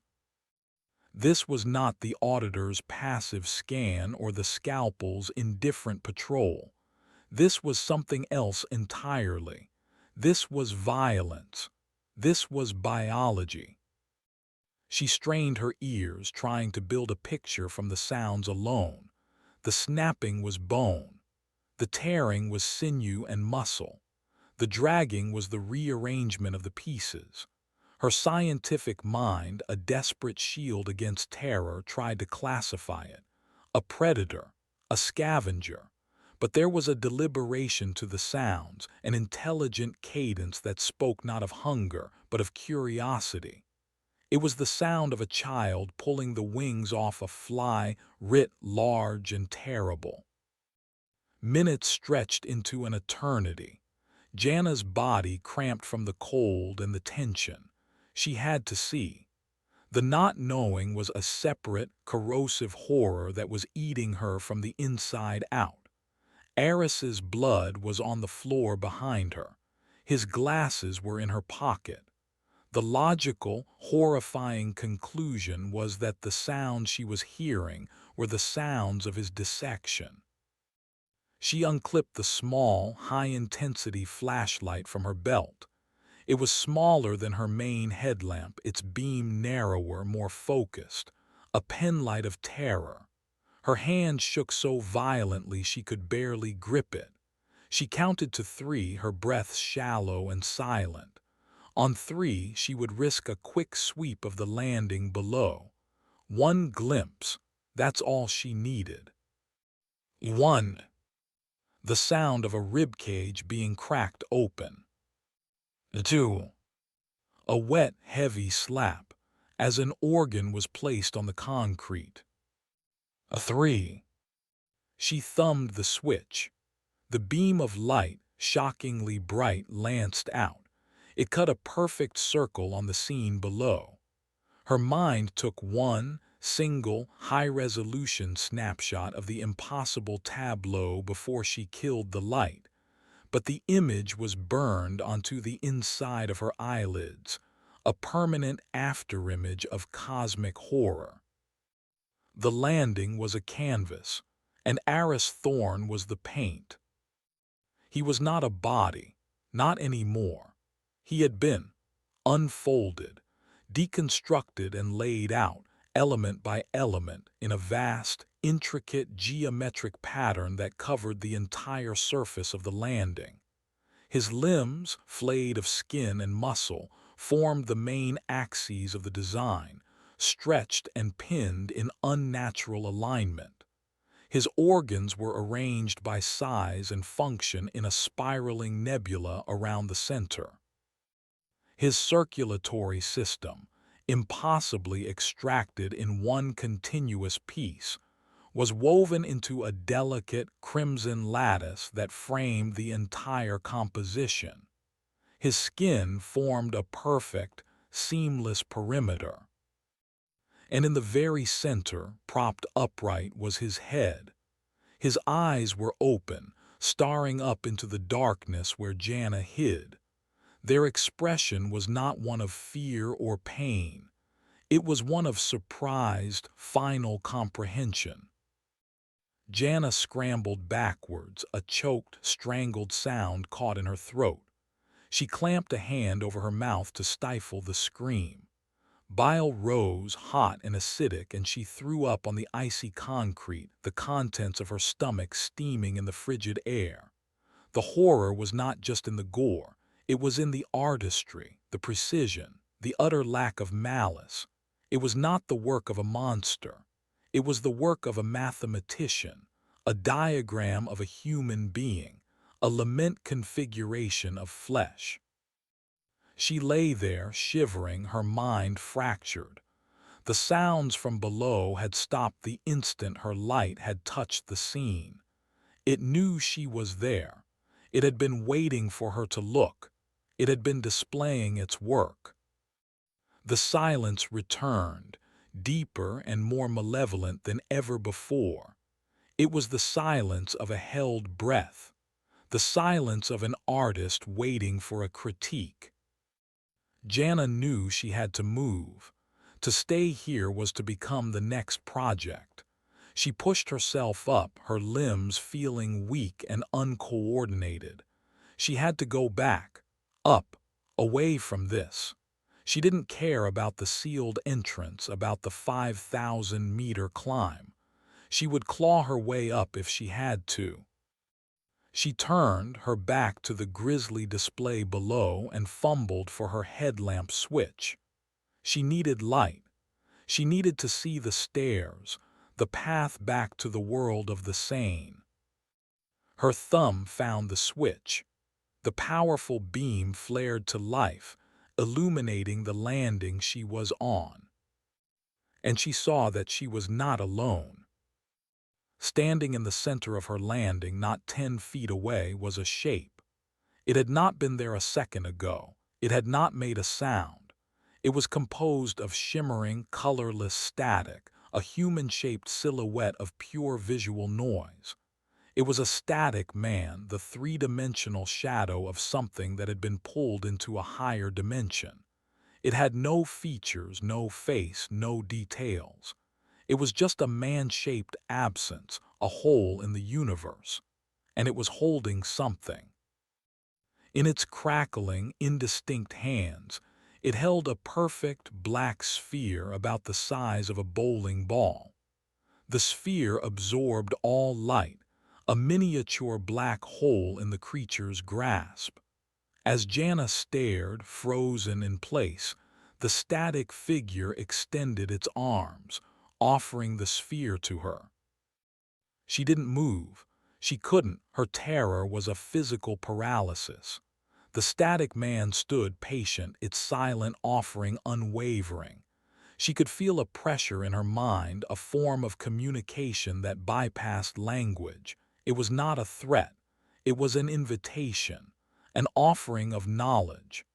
This was not the auditor's passive scan or the scalpel's indifferent patrol. This was something else entirely. This was violence. This was biology. She strained her ears, trying to build a picture from the sounds alone. The snapping was bone. The tearing was sinew and muscle. The dragging was the rearrangement of the pieces. Her scientific mind, a desperate shield against terror, tried to classify it. A predator, a scavenger. But there was a deliberation to the sounds, an intelligent cadence that spoke not of hunger, but of curiosity. It was the sound of a child pulling the wings off a fly writ large and terrible. Minutes stretched into an eternity. Jana's body cramped from the cold and the tension. She had to see. The not knowing was a separate, corrosive horror that was eating her from the inside out. Eris's blood was on the floor behind her. His glasses were in her pocket. The logical, horrifying conclusion was that the sounds she was hearing were the sounds of his dissection. She unclipped the small, high-intensity flashlight from her belt. It was smaller than her main headlamp, its beam narrower, more focused, a penlight of terror. Her hand shook so violently she could barely grip it. She counted to 3, her breath shallow and silent. On 3, she would risk a quick sweep of the landing below. One glimpse, that's all she needed. 1. The sound of a ribcage being cracked open. 2. A wet, heavy slap, as an organ was placed on the concrete. 3. She thumbed the switch. The beam of light, shockingly bright, lanced out. It cut a perfect circle on the scene below. Her mind took one single, high-resolution snapshot of the impossible tableau before she killed the light. But the image was burned onto the inside of her eyelids, a permanent afterimage of cosmic horror. The landing was a canvas, and Aris Thorn was the paint. He was not a body, not anymore. He had been unfolded, deconstructed and laid out, element by element, in a vast, intricate geometric pattern that covered the entire surface of the landing. His limbs, flayed of skin and muscle, formed the main axes of the design, stretched and pinned in unnatural alignment. His organs were arranged by size and function in a spiraling nebula around the center. His circulatory system, impossibly extracted in one continuous piece, was woven into a delicate crimson lattice that framed the entire composition. His skin formed a perfect, seamless perimeter. And in the very center, propped upright, was his head. His eyes were open, staring up into the darkness where Jana hid. Their expression was not one of fear or pain. It was one of surprised, final comprehension. Jana scrambled backwards, a choked, strangled sound caught in her throat. She clamped a hand over her mouth to stifle the scream. Bile rose, hot and acidic, and she threw up on the icy concrete, the contents of her stomach steaming in the frigid air. The horror was not just in the gore. It was in the artistry, the precision, the utter lack of malice. It was not the work of a monster. It was the work of a mathematician, a diagram of a human being, a lament configuration of flesh. She lay there, shivering, her mind fractured. The sounds from below had stopped the instant her light had touched the scene. It knew she was there. It had been waiting for her to look. It had been displaying its work. The silence returned, deeper and more malevolent than ever before. It was the silence of a held breath, the silence of an artist waiting for a critique. Jana knew she had to move. To stay here was to become the next project. She pushed herself up, her limbs feeling weak and uncoordinated. She had to go back, up, away from this. She didn't care about the sealed entrance, about the 5,000-meter climb. She would claw her way up if she had to. She turned, her back to the grisly display below, and fumbled for her headlamp switch. She needed light. She needed to see the stairs, the path back to the world of the sane. Her thumb found the switch. The powerful beam flared to life, illuminating the landing she was on. And she saw that she was not alone. Standing in the center of her landing, not 10 feet away, was a shape. It had not been there a second ago. It had not made a sound. It was composed of shimmering, colorless static, a human-shaped silhouette of pure visual noise. It was a static man, the three-dimensional shadow of something that had been pulled into a higher dimension. It had no features, no face, no details. It was just a man-shaped absence, a hole in the universe. And it was holding something. In its crackling, indistinct hands, it held a perfect black sphere about the size of a bowling ball. The sphere absorbed all light, a miniature black hole in the creature's grasp. As Jana stared, frozen in place, the static figure extended its arms, offering the sphere to her. She didn't move. She couldn't. Her terror was a physical paralysis. The static man stood patient, its silent offering unwavering. She could feel a pressure in her mind, a form of communication that bypassed language. It was not a threat. It was an invitation, an offering of knowledge.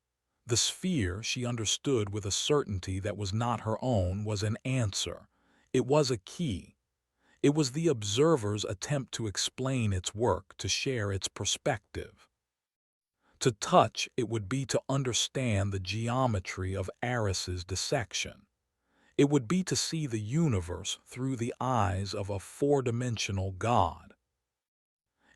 The sphere, she understood with a certainty that was not her own, was an answer. It was a key. It was the observer's attempt to explain its work, to share its perspective. To touch it would be to understand the geometry of Aris's dissection. It would be to see the universe through the eyes of a four-dimensional God.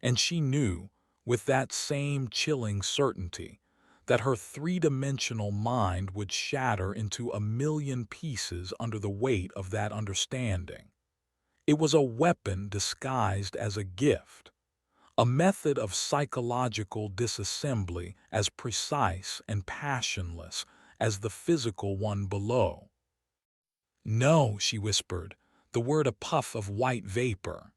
And she knew, with that same chilling certainty, that her three-dimensional mind would shatter into a million pieces under the weight of that understanding. It was a weapon disguised as a gift, a method of psychological disassembly as precise and passionless as the physical one below. "No," she whispered, the word a puff of white vapor.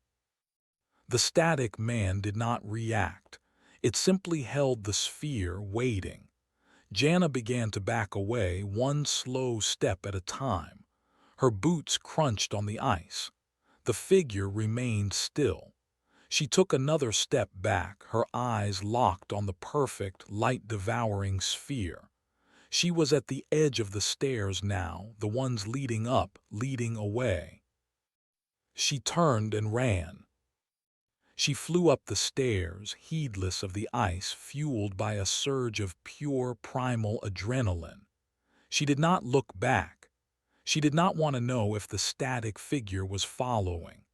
The static man did not react. It simply held the sphere, waiting. Jana began to back away, one slow step at a time. Her boots crunched on the ice. The figure remained still. She took another step back, her eyes locked on the perfect, light-devouring sphere. She was at the edge of the stairs now, the ones leading up, leading away. She turned and ran. She flew up the stairs, heedless of the ice, fueled by a surge of pure, primal adrenaline. She did not look back. She did not want to know if the static figure was following.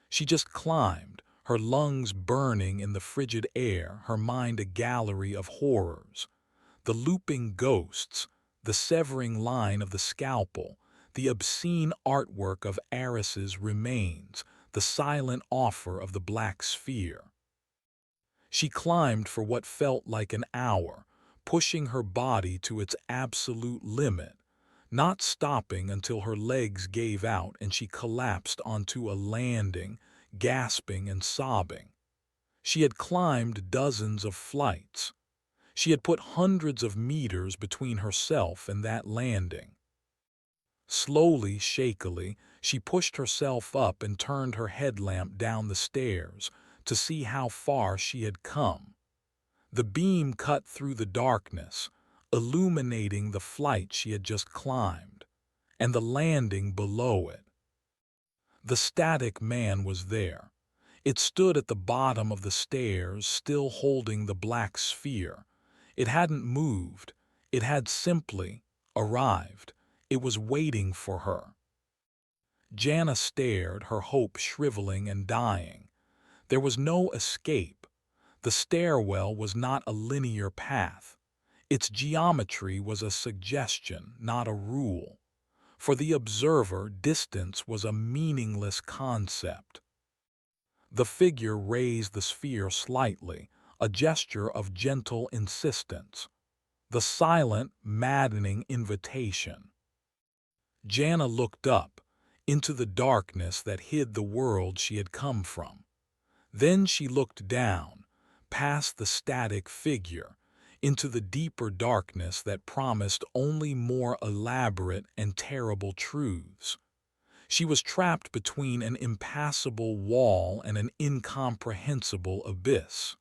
She just climbed, her lungs burning in the frigid air, her mind a gallery of horrors. The looping ghosts, the severing line of the scalpel, the obscene artwork of Eris's remains, the silent offer of the black sphere. She climbed for what felt like an hour, pushing her body to its absolute limit, not stopping until her legs gave out and she collapsed onto a landing, gasping and sobbing. She had climbed dozens of flights. She had put hundreds of meters between herself and that landing. Slowly, shakily, she pushed herself up and turned her headlamp down the stairs to see how far she had come. The beam cut through the darkness, illuminating the flight she had just climbed, and the landing below it. The static man was there. It stood at the bottom of the stairs, still holding the black sphere. It hadn't moved. It had simply arrived. It was waiting for her. Jana stared, her hope shriveling and dying. There was no escape. The stairwell was not a linear path. Its geometry was a suggestion, not a rule. For the observer, distance was a meaningless concept. The figure raised the sphere slightly, a gesture of gentle insistence. The silent, maddening invitation. Jana looked up, into the darkness that hid the world she had come from. Then she looked down, past the static figure, into the deeper darkness that promised only more elaborate and terrible truths. She was trapped between an impassable wall and an incomprehensible abyss.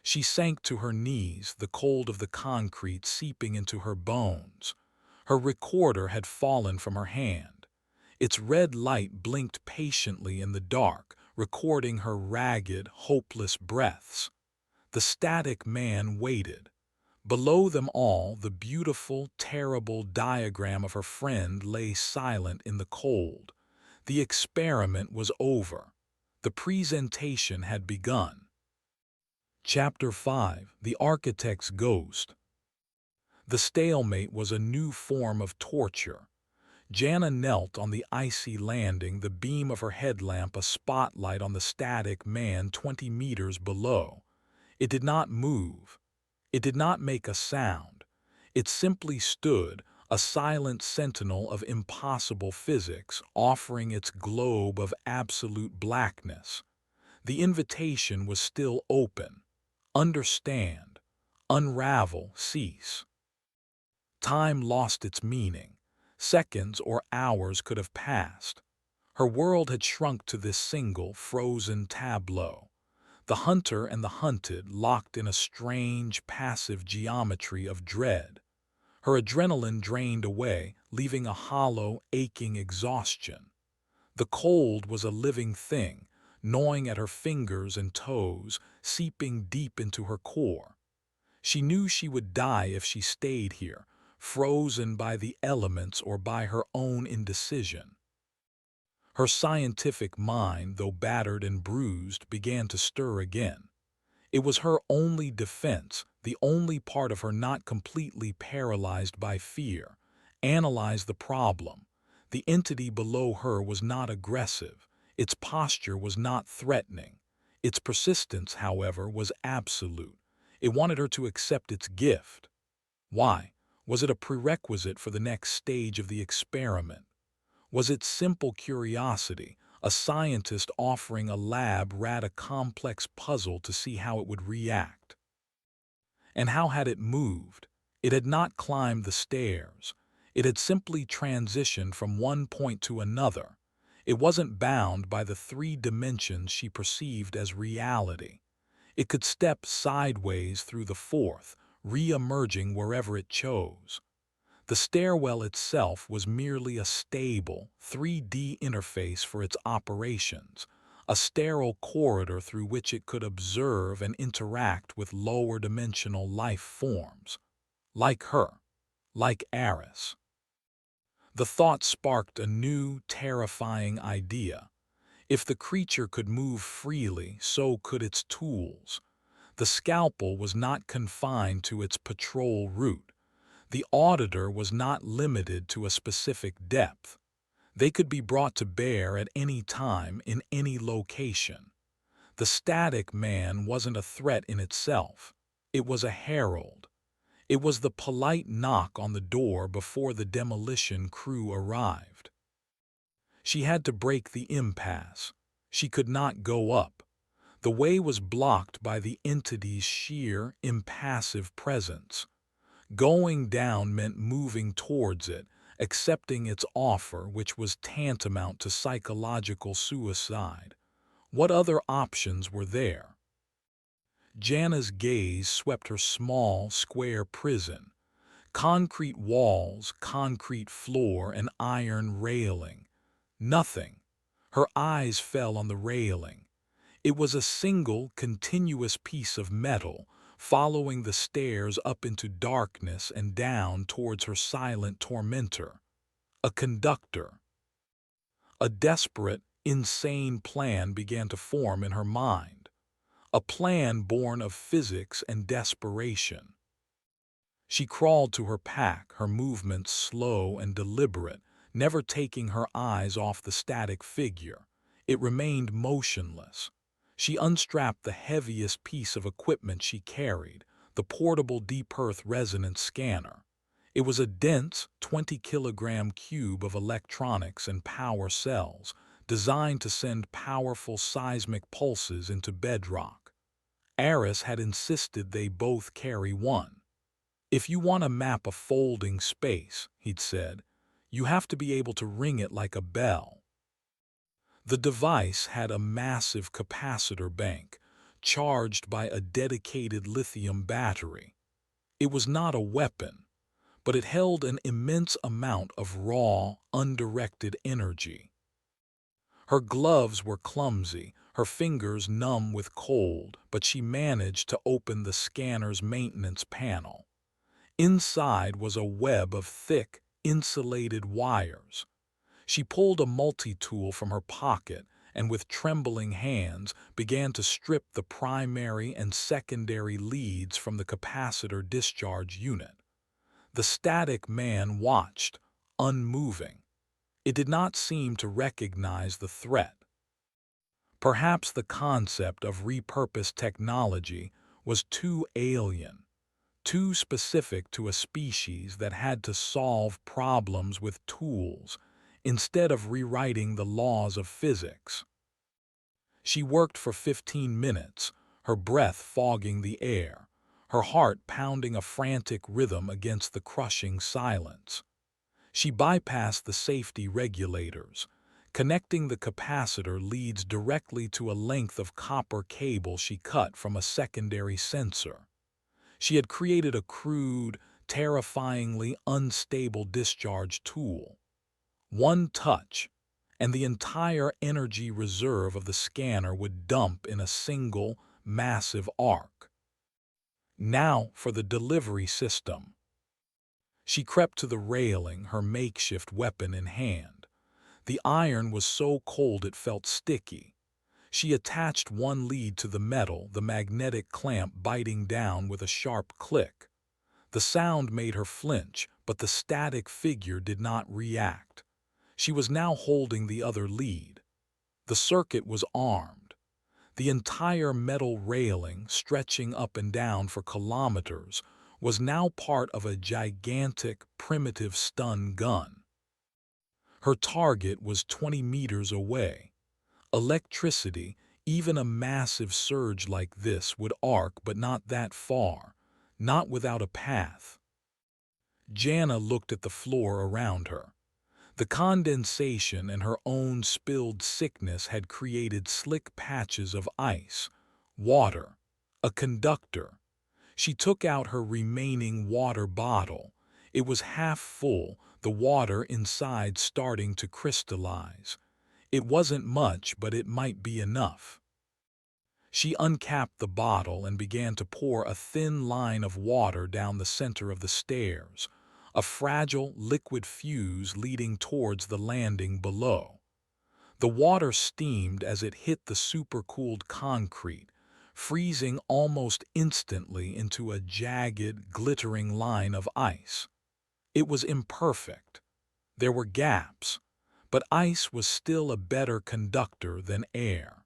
She sank to her knees, the cold of the concrete seeping into her bones. Her recorder had fallen from her hand. Its red light blinked patiently in the dark, recording her ragged, hopeless breaths. The static man waited. Below them all, the beautiful, terrible diagram of her friend lay silent in the cold. The experiment was over. The presentation had begun. Chapter 5: The Architect's Ghost. The stalemate was a new form of torture. Jana knelt on the icy landing, the beam of her headlamp a spotlight on the static man 20 meters below. It did not move. It did not make a sound. It simply stood, a silent sentinel of impossible physics, offering its globe of absolute blackness. The invitation was still open. Understand. Unravel. Cease. Time lost its meaning. Seconds or hours could have passed. Her world had shrunk to this single, frozen tableau. The hunter and the hunted locked in a strange, passive geometry of dread. Her adrenaline drained away, leaving a hollow, aching exhaustion. The cold was a living thing, gnawing at her fingers and toes, seeping deep into her core. She knew she would die if she stayed here, frozen by the elements or by her own indecision. Her scientific mind, though battered and bruised, began to stir again. It was her only defense, the only part of her not completely paralyzed by fear. Analyze the problem. The entity below her was not aggressive. Its posture was not threatening. Its persistence, however, was absolute. It wanted her to accept its gift. Why? Was it a prerequisite for the next stage of the experiment? Was it simple curiosity, a scientist offering a lab rat a complex puzzle to see how it would react? And how had it moved? It had not climbed the stairs. It had simply transitioned from one point to another. It wasn't bound by the three dimensions she perceived as reality. It could step sideways through the fourth, re-emerging wherever it chose. The stairwell itself was merely a stable, 3D interface for its operations, a sterile corridor through which it could observe and interact with lower-dimensional life forms, like her, like Eris. The thought sparked a new, terrifying idea. If the creature could move freely, so could its tools. The scalpel was not confined to its patrol route. The auditor was not limited to a specific depth. They could be brought to bear at any time in any location. The static man wasn't a threat in itself. It was a herald. It was the polite knock on the door before the demolition crew arrived. She had to break the impasse. She could not go up. The way was blocked by the entity's sheer, impassive presence. Going down meant moving towards it, accepting its offer, which was tantamount to psychological suicide. What other options were there? Jana's gaze swept her small, square prison. Concrete walls, concrete floor, and iron railing. Nothing. Her eyes fell on the railing. It was a single, continuous piece of metal, following the stairs up into darkness and down towards her silent tormentor. A conductor. A desperate, insane plan began to form in her mind. A plan born of physics and desperation. She crawled to her pack, her movements slow and deliberate, never taking her eyes off the static figure. It remained motionless. She unstrapped the heaviest piece of equipment she carried, the portable deep earth resonance scanner. It was a dense, 20-kilogram cube of electronics and power cells, designed to send powerful seismic pulses into bedrock. Eris had insisted they both carry one. "If you want to map a folding space," he'd said, "you have to be able to ring it like a bell." The device had a massive capacitor bank, charged by a dedicated lithium battery. It was not a weapon, but it held an immense amount of raw, undirected energy. Her gloves were clumsy, her fingers numb with cold, but she managed to open the scanner's maintenance panel. Inside was a web of thick, insulated wires. She pulled a multi-tool from her pocket and with trembling hands began to strip the primary and secondary leads from the capacitor discharge unit. The static man watched, unmoving. It did not seem to recognize the threat. Perhaps the concept of repurposed technology was too alien, too specific to a species that had to solve problems with tools instead of rewriting the laws of physics. She worked for 15 minutes, her breath fogging the air, her heart pounding a frantic rhythm against the crushing silence. She bypassed the safety regulators, connecting the capacitor leads directly to a length of copper cable she cut from a secondary sensor. She had created a crude, terrifyingly unstable discharge tool. One touch, and the entire energy reserve of the scanner would dump in a single, massive arc. Now for the delivery system. She crept to the railing, her makeshift weapon in hand. The iron was so cold it felt sticky. She attached one lead to the metal, the magnetic clamp biting down with a sharp click. The sound made her flinch, but the static figure did not react. She was now holding the other lead. The circuit was armed. The entire metal railing, stretching up and down for kilometers, was now part of a gigantic, primitive stun gun. Her target was 20 meters away. Electricity, even a massive surge like this, would arc, but not that far, not without a path. Jana looked at the floor around her. The condensation and her own spilled sickness had created slick patches of ice, water, a conductor. She took out her remaining water bottle. It was half full, the water inside starting to crystallize. It wasn't much, but it might be enough. She uncapped the bottle and began to pour a thin line of water down the center of the stairs, a fragile liquid fuse leading towards the landing below. The water steamed as it hit the supercooled concrete, freezing almost instantly into a jagged, glittering line of ice. It was imperfect. There were gaps, but ice was still a better conductor than air.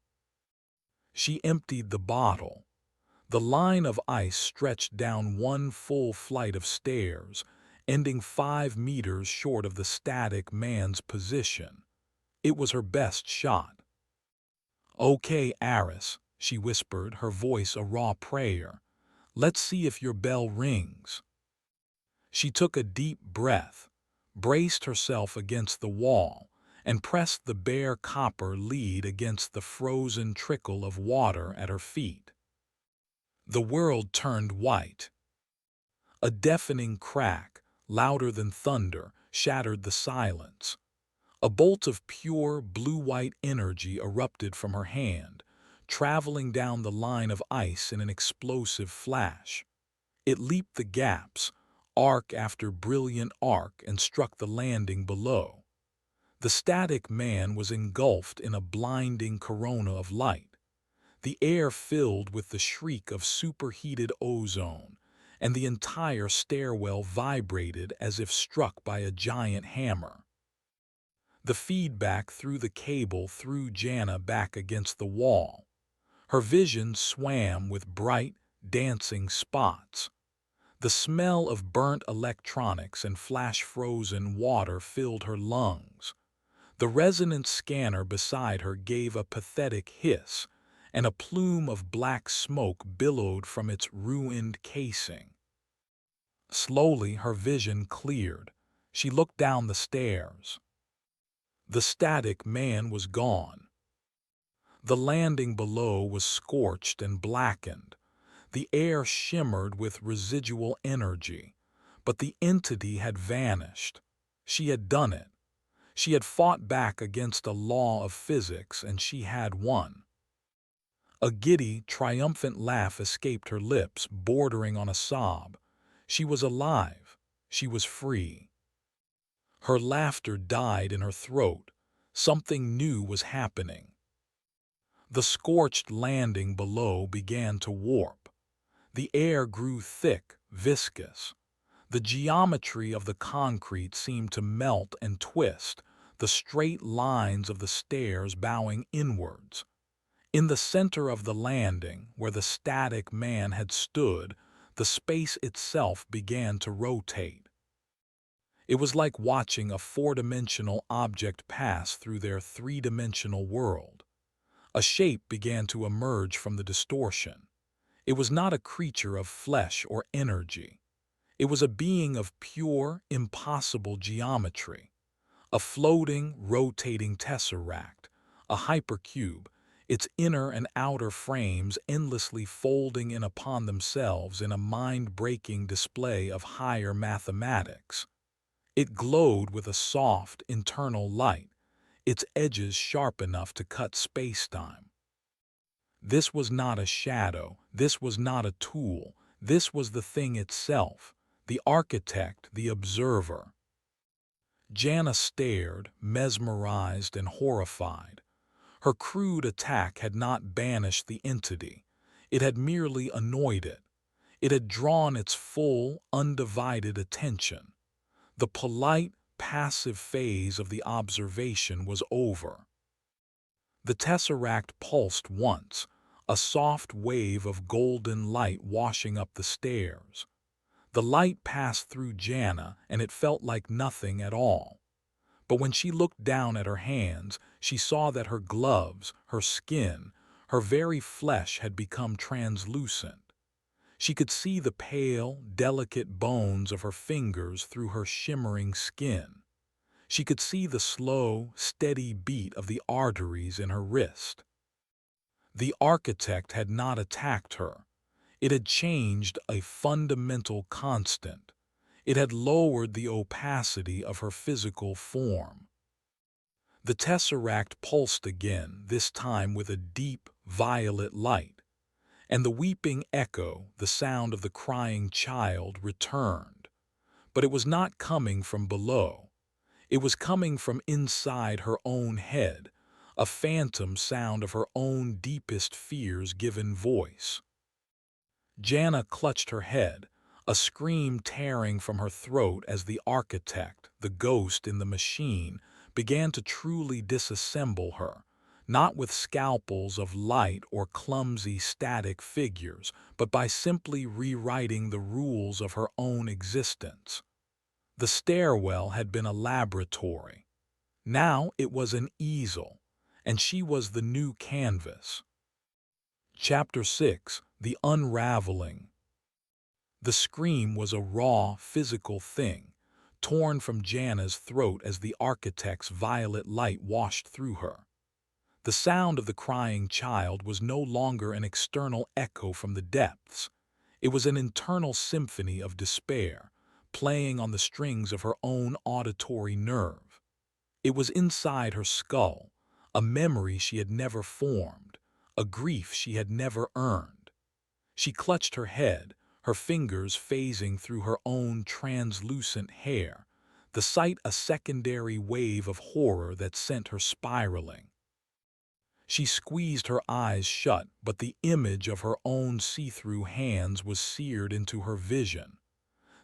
She emptied the bottle. The line of ice stretched down one full flight of stairs, ending 5 meters short of the static man's position. It was her best shot. "Okay, Aris," she whispered, her voice a raw prayer. "Let's see if your bell rings." She took a deep breath, braced herself against the wall, and pressed the bare copper lead against the frozen trickle of water at her feet. The world turned white. A deafening crack, louder than thunder, shattered the silence. A bolt of pure, blue-white energy erupted from her hand, traveling down the line of ice in an explosive flash. It leaped the gaps, arc after brilliant arc, and struck the landing below. The static man was engulfed in a blinding corona of light. The air filled with the shriek of superheated ozone, and the entire stairwell vibrated as if struck by a giant hammer. The feedback through the cable threw Jana back against the wall. Her vision swam with bright, dancing spots. The smell of burnt electronics and flash-frozen water filled her lungs. The resonance scanner beside her gave a pathetic hiss, and a plume of black smoke billowed from its ruined casing. Slowly her vision cleared. She looked down the stairs. The static man was gone. The landing below was scorched and blackened. The air shimmered with residual energy, but the entity had vanished. She had done it. She had fought back against a law of physics, and she had won. A giddy, triumphant laugh escaped her lips, bordering on a sob. She was alive. She was free. Her laughter died in her throat. Something new was happening. The scorched landing below began to warp. The air grew thick, viscous. The geometry of the concrete seemed to melt and twist, the straight lines of the stairs bowing inwards. In the center of the landing, where the static man had stood, the space itself began to rotate. It was like watching a four-dimensional object pass through their three-dimensional world. A shape began to emerge from the distortion. It was not a creature of flesh or energy. It was a being of pure, impossible geometry. A floating, rotating tesseract, a hypercube, its inner and outer frames endlessly folding in upon themselves in a mind-breaking display of higher mathematics. It glowed with a soft, internal light, its edges sharp enough to cut space-time. This was not a shadow, this was not a tool, this was the thing itself, the architect, the observer. Jana stared, mesmerized and horrified. Her crude attack had not banished the entity. It had merely annoyed it. It had drawn its full, undivided attention. The polite, passive phase of the observation was over. The tesseract pulsed once, a soft wave of golden light washing up the stairs. The light passed through Jana, and it felt like nothing at all. But when she looked down at her hands, she saw that her gloves, her skin, her very flesh had become translucent. She could see the pale, delicate bones of her fingers through her shimmering skin. She could see the slow, steady beat of the arteries in her wrist. The architect had not attacked her. It had changed a fundamental constant. It had lowered the opacity of her physical form. The tesseract pulsed again, this time with a deep, violet light, and the weeping echo, the sound of the crying child, returned. But it was not coming from below. It was coming from inside her own head, a phantom sound of her own deepest fears given voice. Jana clutched her head, a scream tearing from her throat as the architect, the ghost in the machine, began to truly disassemble her, not with scalpels of light or clumsy static figures, but by simply rewriting the rules of her own existence. The stairwell had been a laboratory. Now it was an easel, and she was the new canvas. Chapter 6: The Unraveling. The scream was a raw, physical thing, torn from Jana's throat as the architect's violet light washed through her. The sound of the crying child was no longer an external echo from the depths. It was an internal symphony of despair, playing on the strings of her own auditory nerve. It was inside her skull, a memory she had never formed, a grief she had never earned. She clutched her head, her fingers phasing through her own translucent hair, the sight a secondary wave of horror that sent her spiraling. She squeezed her eyes shut, but the image of her own see-through hands was seared into her vision.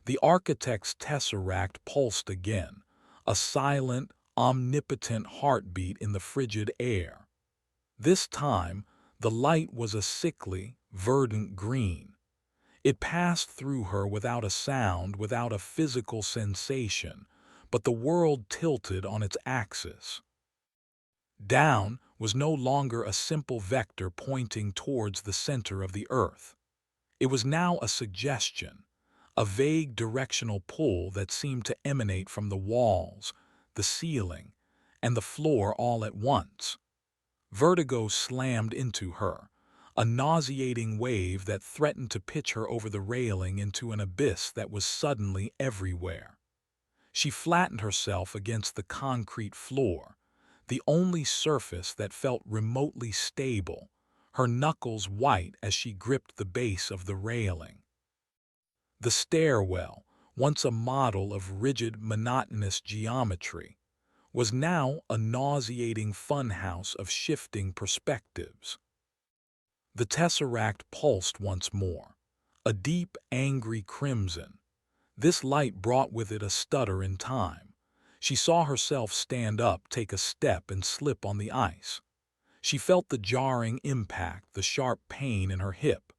The architect's tesseract pulsed again, a silent, omnipotent heartbeat in the frigid air. This time, the light was a sickly, verdant green. It passed through her without a sound, without a physical sensation, but the world tilted on its axis. Down was no longer a simple vector pointing towards the center of the earth. It was now a suggestion, a vague directional pull that seemed to emanate from the walls, the ceiling, and the floor all at once. Vertigo slammed into her, a nauseating wave that threatened to pitch her over the railing into an abyss that was suddenly everywhere. She flattened herself against the concrete floor, the only surface that felt remotely stable, her knuckles white as she gripped the base of the railing. The stairwell, once a model of rigid, monotonous geometry, was now a nauseating funhouse of shifting perspectives. The tesseract pulsed once more, a deep, angry crimson. This light brought with it a stutter in time. She saw herself stand up, take a step, and slip on the ice. She felt the jarring impact, the sharp pain in her hip.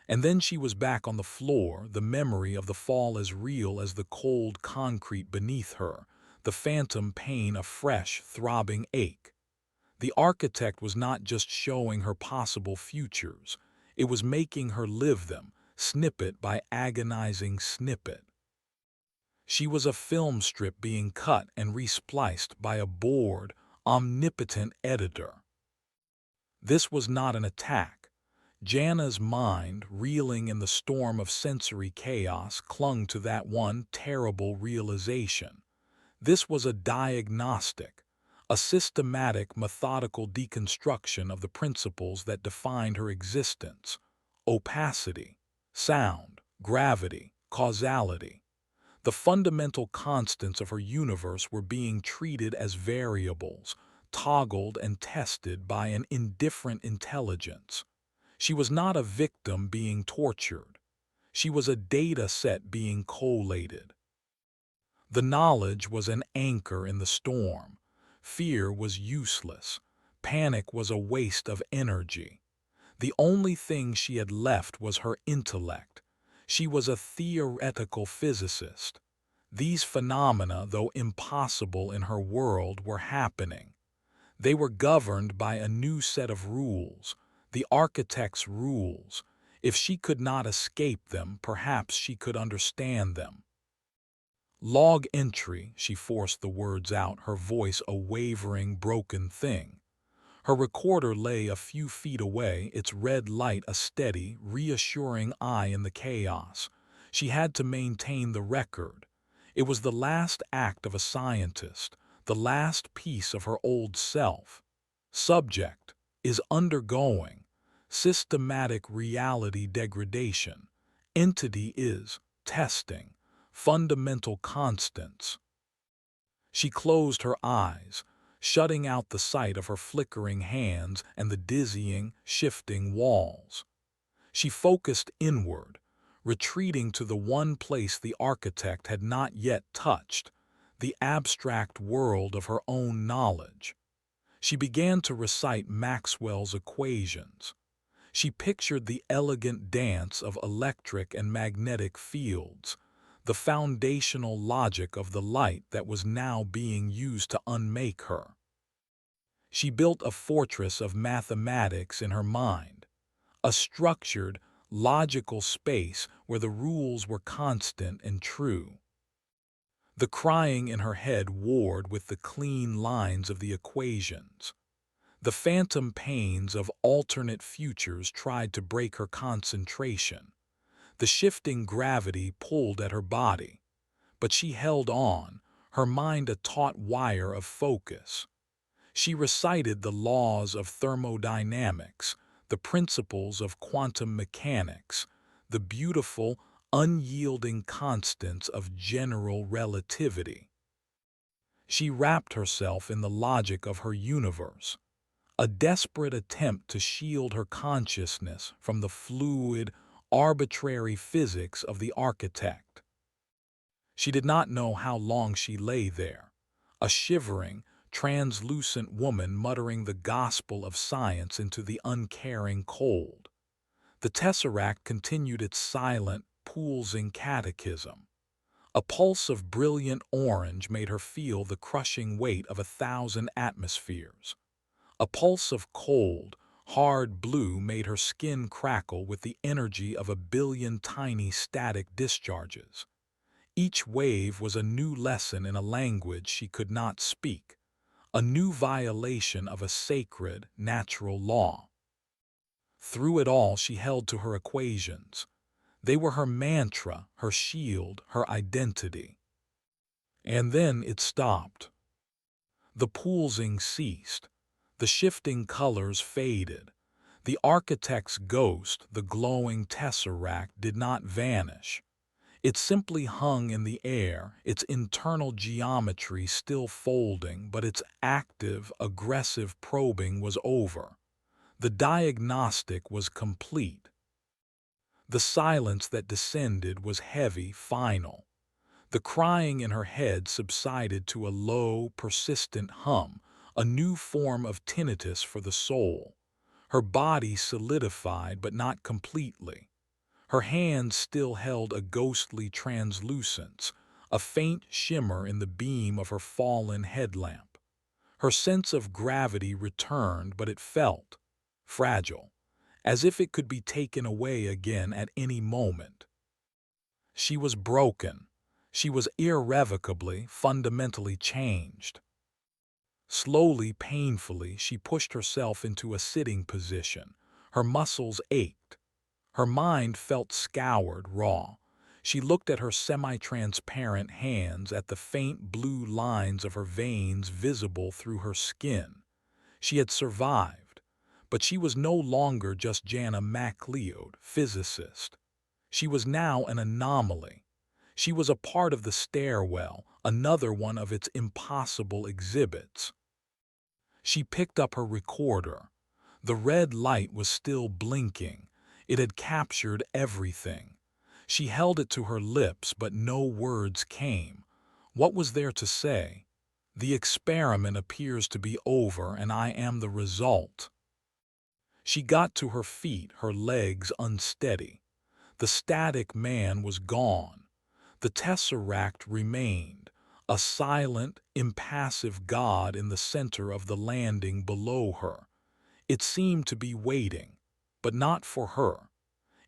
And then she was back on the floor, the memory of the fall as real as the cold concrete beneath her, the phantom pain a fresh, throbbing ache. The architect was not just showing her possible futures, it was making her live them, snippet by agonizing snippet. She was a film strip being cut and respliced by a bored, omnipotent editor. This was not an attack. Jana's mind, reeling in the storm of sensory chaos, clung to that one terrible realization. This was a diagnostic, a systematic, methodical deconstruction of the principles that defined her existence: opacity, sound, gravity, causality. The fundamental constants of her universe were being treated as variables, toggled and tested by an indifferent intelligence. She was not a victim being tortured. She was a data set being collated. The knowledge was an anchor in the storm. Fear was useless. Panic was a waste of energy. The only thing she had left was her intellect. She was a theoretical physicist. These phenomena, though impossible in her world, were happening. They were governed by a new set of rules, the architect's rules. If she could not escape them, perhaps she could understand them. Log entry, she forced the words out, her voice a wavering, broken thing. Her recorder lay a few feet away, its red light a steady, reassuring eye in the chaos. She had to maintain the record. It was the last act of a scientist, the last piece of her old self. Subject is undergoing systematic reality degradation. Entity is testing fundamental constants. She closed her eyes, shutting out the sight of her flickering hands and the dizzying, shifting walls. She focused inward, retreating to the one place the architect had not yet touched, the abstract world of her own knowledge. She began to recite Maxwell's equations. She pictured the elegant dance of electric and magnetic fields, the foundational logic of the light that was now being used to unmake her. She built a fortress of mathematics in her mind, a structured, logical space where the rules were constant and true. The crying in her head warred with the clean lines of the equations. The phantom pains of alternate futures tried to break her concentration. The shifting gravity pulled at her body, but she held on, her mind a taut wire of focus. She recited the laws of thermodynamics, the principles of quantum mechanics, the beautiful, unyielding constants of general relativity. She wrapped herself in the logic of her universe, a desperate attempt to shield her consciousness from the fluid, arbitrary physics of the architect. She did not know how long she lay there, a shivering, translucent woman muttering the gospel of science into the uncaring cold. The tesseract continued its silent, pulsing catechism. A pulse of brilliant orange made her feel the crushing weight of 1,000 atmospheres. A pulse of cold, hard blue made her skin crackle with the energy of 1 billion tiny static discharges. Each wave was a new lesson in a language she could not speak, a new violation of a sacred, natural law. Through it all she held to her equations. They were her mantra, her shield, her identity. And then it stopped. The pulsing ceased. The shifting colors faded. The architect's ghost, the glowing tesseract, did not vanish. It simply hung in the air, its internal geometry still folding, but its active, aggressive probing was over. The diagnostic was complete. The silence that descended was heavy, final. The crying in her head subsided to a low, persistent hum, a new form of tinnitus for the soul. Her body solidified, but not completely. Her hands still held a ghostly translucence, a faint shimmer in the beam of her fallen headlamp. Her sense of gravity returned, but it felt fragile, as if it could be taken away again at any moment. She was broken. She was irrevocably, fundamentally changed. Slowly, painfully, she pushed herself into a sitting position. Her muscles ached. Her mind felt scoured, raw. She looked at her semi-transparent hands, at the faint blue lines of her veins visible through her skin. She had survived, but she was no longer just Jana MacLeod, physicist. She was now an anomaly. She was a part of the stairwell, another one of its impossible exhibits. She picked up her recorder. The red light was still blinking. It had captured everything. She held it to her lips, but no words came. What was there to say? The experiment appears to be over, and I am the result. She got to her feet, her legs unsteady. The static man was gone. The tesseract remained, a silent, impassive god in the center of the landing below her. It seemed to be waiting, but not for her.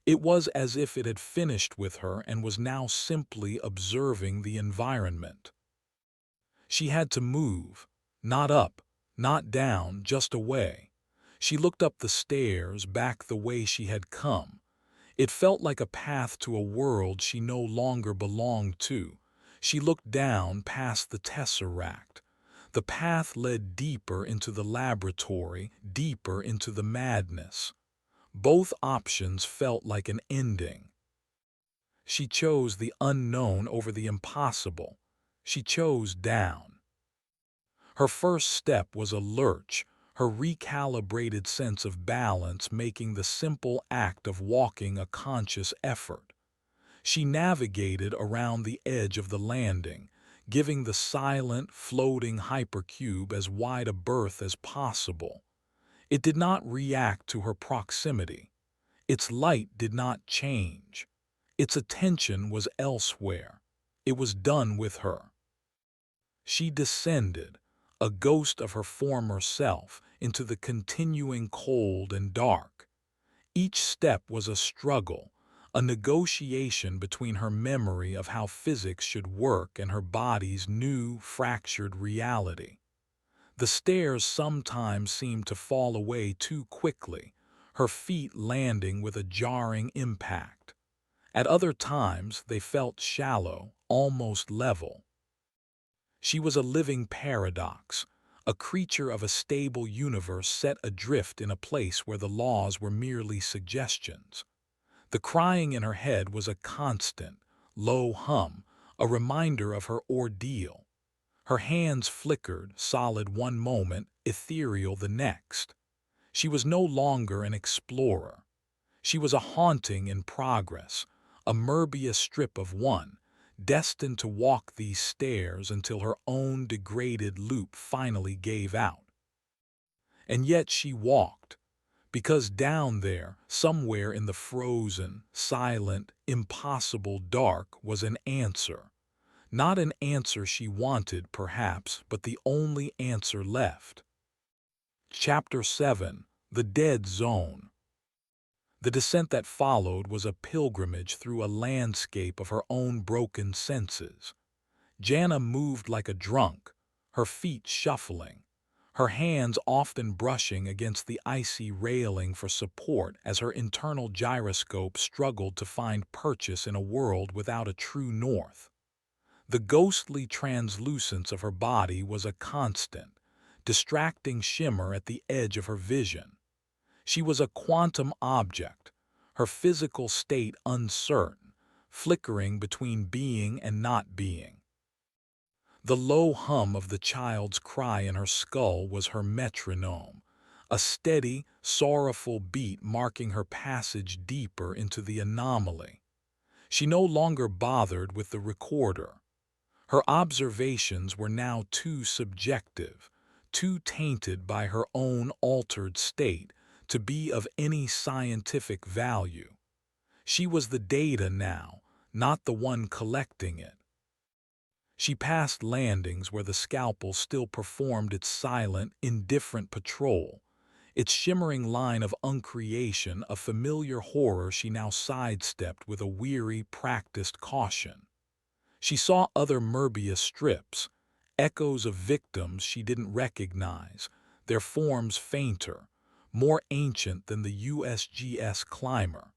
It was as if it had finished with her and was now simply observing the environment. She had to move, not up, not down, just away. She looked up the stairs, back the way she had come. It felt like a path to a world she no longer belonged to. She looked down past the tesseract. The path led deeper into the laboratory, deeper into the madness. Both options felt like an ending. She chose the unknown over the impossible. She chose down. Her first step was a lurch, her recalibrated sense of balance making the simple act of walking a conscious effort. She navigated around the edge of the landing, giving the silent, floating hypercube as wide a berth as possible. It did not react to her proximity. Its light did not change. Its attention was elsewhere. It was done with her. She descended, a ghost of her former self, into the continuing cold and dark. Each step was a struggle, a negotiation between her memory of how physics should work and her body's new, fractured reality. The stairs sometimes seemed to fall away too quickly, her feet landing with a jarring impact. At other times, they felt shallow, almost level. She was a living paradox, a creature of a stable universe set adrift in a place where the laws were merely suggestions. The crying in her head was a constant, low hum, a reminder of her ordeal. Her hands flickered, solid one moment, ethereal the next. She was no longer an explorer. She was a haunting in progress, a Moebius strip of one, destined to walk these stairs until her own degraded loop finally gave out. And yet she walked, because down there, somewhere in the frozen, silent, impossible dark was an answer. Not an answer she wanted, perhaps, but the only answer left. Chapter 7: The Dead Zone. The descent that followed was a pilgrimage through a landscape of her own broken senses. Jana moved like a drunk, her feet shuffling, her hands often brushing against the icy railing for support as her internal gyroscope struggled to find purchase in a world without a true north. The ghostly translucence of her body was a constant, distracting shimmer at the edge of her vision. She was a quantum object, her physical state uncertain, flickering between being and not being. The low hum of the child's cry in her skull was her metronome, a steady, sorrowful beat marking her passage deeper into the anomaly. She no longer bothered with the recorder. Her observations were now too subjective, too tainted by her own altered state, to be of any scientific value. She was the data now, not the one collecting it. She passed landings where the scalpel still performed its silent, indifferent patrol, its shimmering line of uncreation a familiar horror she now sidestepped with a weary, practiced caution. She saw other Moebius strips, echoes of victims she didn't recognize, their forms fainter, more ancient than the USGS climber.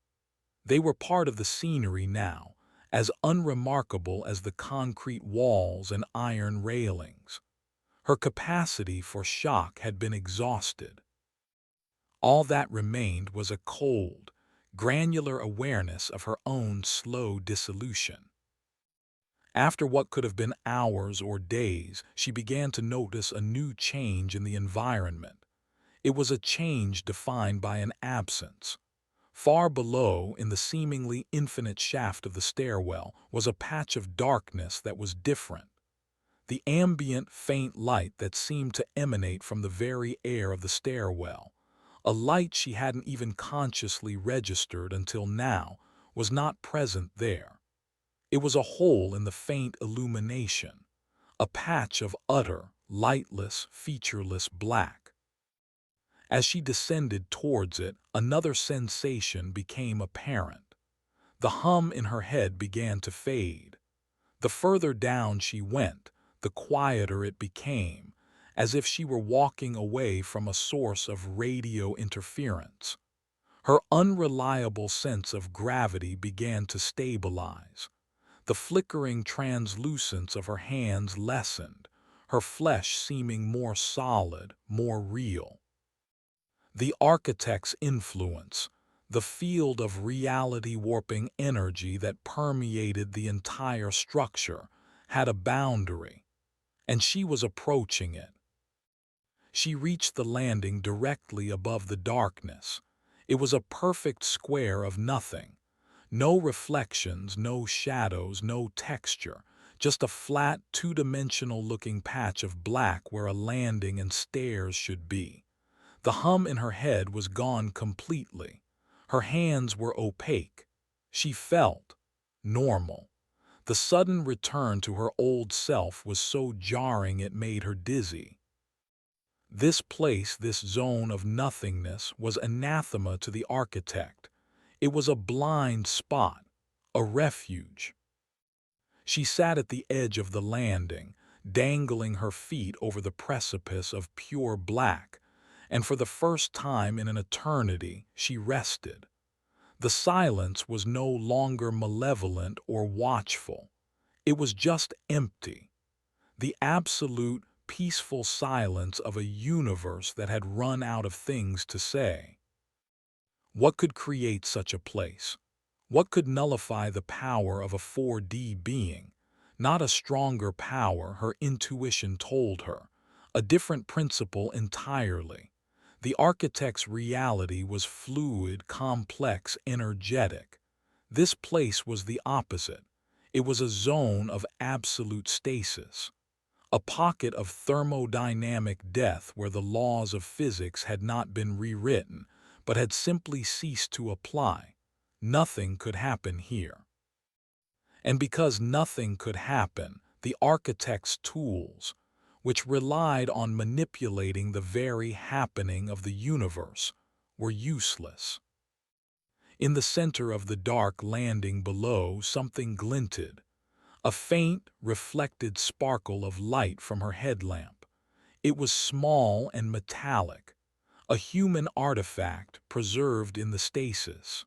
They were part of the scenery now, as unremarkable as the concrete walls and iron railings. Her capacity for shock had been exhausted. All that remained was a cold, granular awareness of her own slow dissolution. After what could have been hours or days, she began to notice a new change in the environment. It was a change defined by an absence. Far below, in the seemingly infinite shaft of the stairwell, was a patch of darkness that was different. The ambient, faint light that seemed to emanate from the very air of the stairwell, a light she hadn't even consciously registered until now, was not present there. It was a hole in the faint illumination, a patch of utter, lightless, featureless black. As she descended towards it, another sensation became apparent. The hum in her head began to fade. The further down she went, the quieter it became, as if she were walking away from a source of radio interference. Her unreliable sense of gravity began to stabilize. The flickering translucence of her hands lessened, her flesh seeming more solid, more real. The architect's influence, the field of reality-warping energy that permeated the entire structure, had a boundary, and she was approaching it. She reached the landing directly above the darkness. It was a perfect square of nothing. No reflections, no shadows, no texture, just a flat, two-dimensional-looking patch of black where a landing and stairs should be. The hum in her head was gone completely. Her hands were opaque. She felt normal. The sudden return to her old self was so jarring it made her dizzy. This place, this zone of nothingness, was anathema to the architect. It was a blind spot, a refuge. She sat at the edge of the landing, dangling her feet over the precipice of pure black, and for the first time in an eternity she rested. The silence was no longer malevolent or watchful. It was just empty. The absolute, peaceful silence of a universe that had run out of things to say. What could create such a place? What could nullify the power of a 4D being? Not a stronger power, her intuition told her. A different principle entirely. The architect's reality was fluid, complex, energetic. This place was the opposite. It was a zone of absolute stasis. A pocket of thermodynamic death where the laws of physics had not been rewritten, but had simply ceased to apply. Nothing could happen here. And because nothing could happen, the architect's tools, which relied on manipulating the very happening of the universe, were useless. In the center of the dark landing below, something glinted, a faint, reflected sparkle of light from her headlamp. It was small and metallic, a human artifact preserved in the stasis.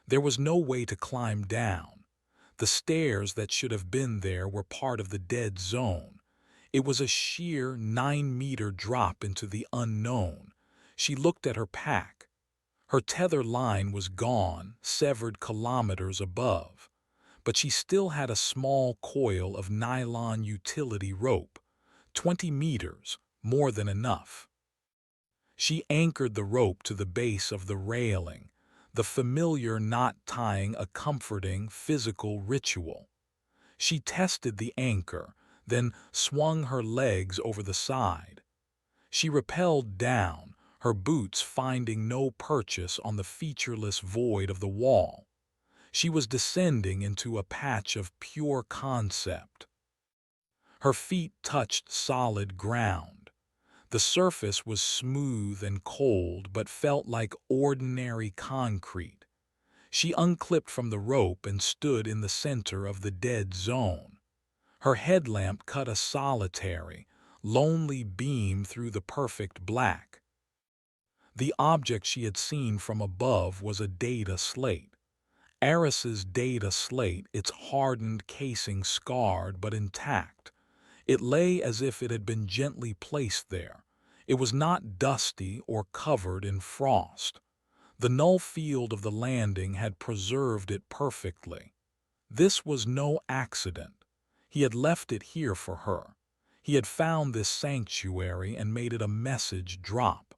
There was no way to climb down. The stairs that should have been there were part of the dead zone. It was a sheer 9-meter drop into the unknown. She looked at her pack. Her tether line was gone, severed kilometers above. But she still had a small coil of nylon utility rope, 20 meters, more than enough. She anchored the rope to the base of the railing, the familiar knot tying a comforting physical ritual. She tested the anchor, then swung her legs over the side. She rappelled down, her boots finding no purchase on the featureless void of the wall. She was descending into a patch of pure concept. Her feet touched solid ground. The surface was smooth and cold but felt like ordinary concrete. She unclipped from the rope and stood in the center of the dead zone. Her headlamp cut a solitary, lonely beam through the perfect black. The object she had seen from above was a data slate. Eris's data slate, its hardened casing scarred but intact. It lay as if it had been gently placed there. It was not dusty or covered in frost. The null field of the landing had preserved it perfectly. This was no accident. He had left it here for her. He had found this sanctuary and made it a message drop.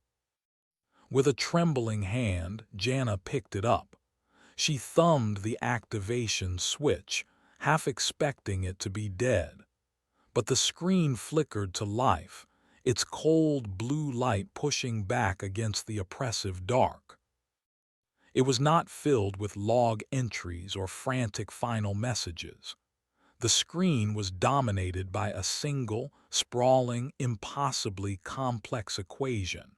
With a trembling hand, Jana picked it up. She thumbed the activation switch, half expecting it to be dead. But the screen flickered to life, its cold blue light pushing back against the oppressive dark. It was not filled with log entries or frantic final messages. The screen was dominated by a single, sprawling, impossibly complex equation.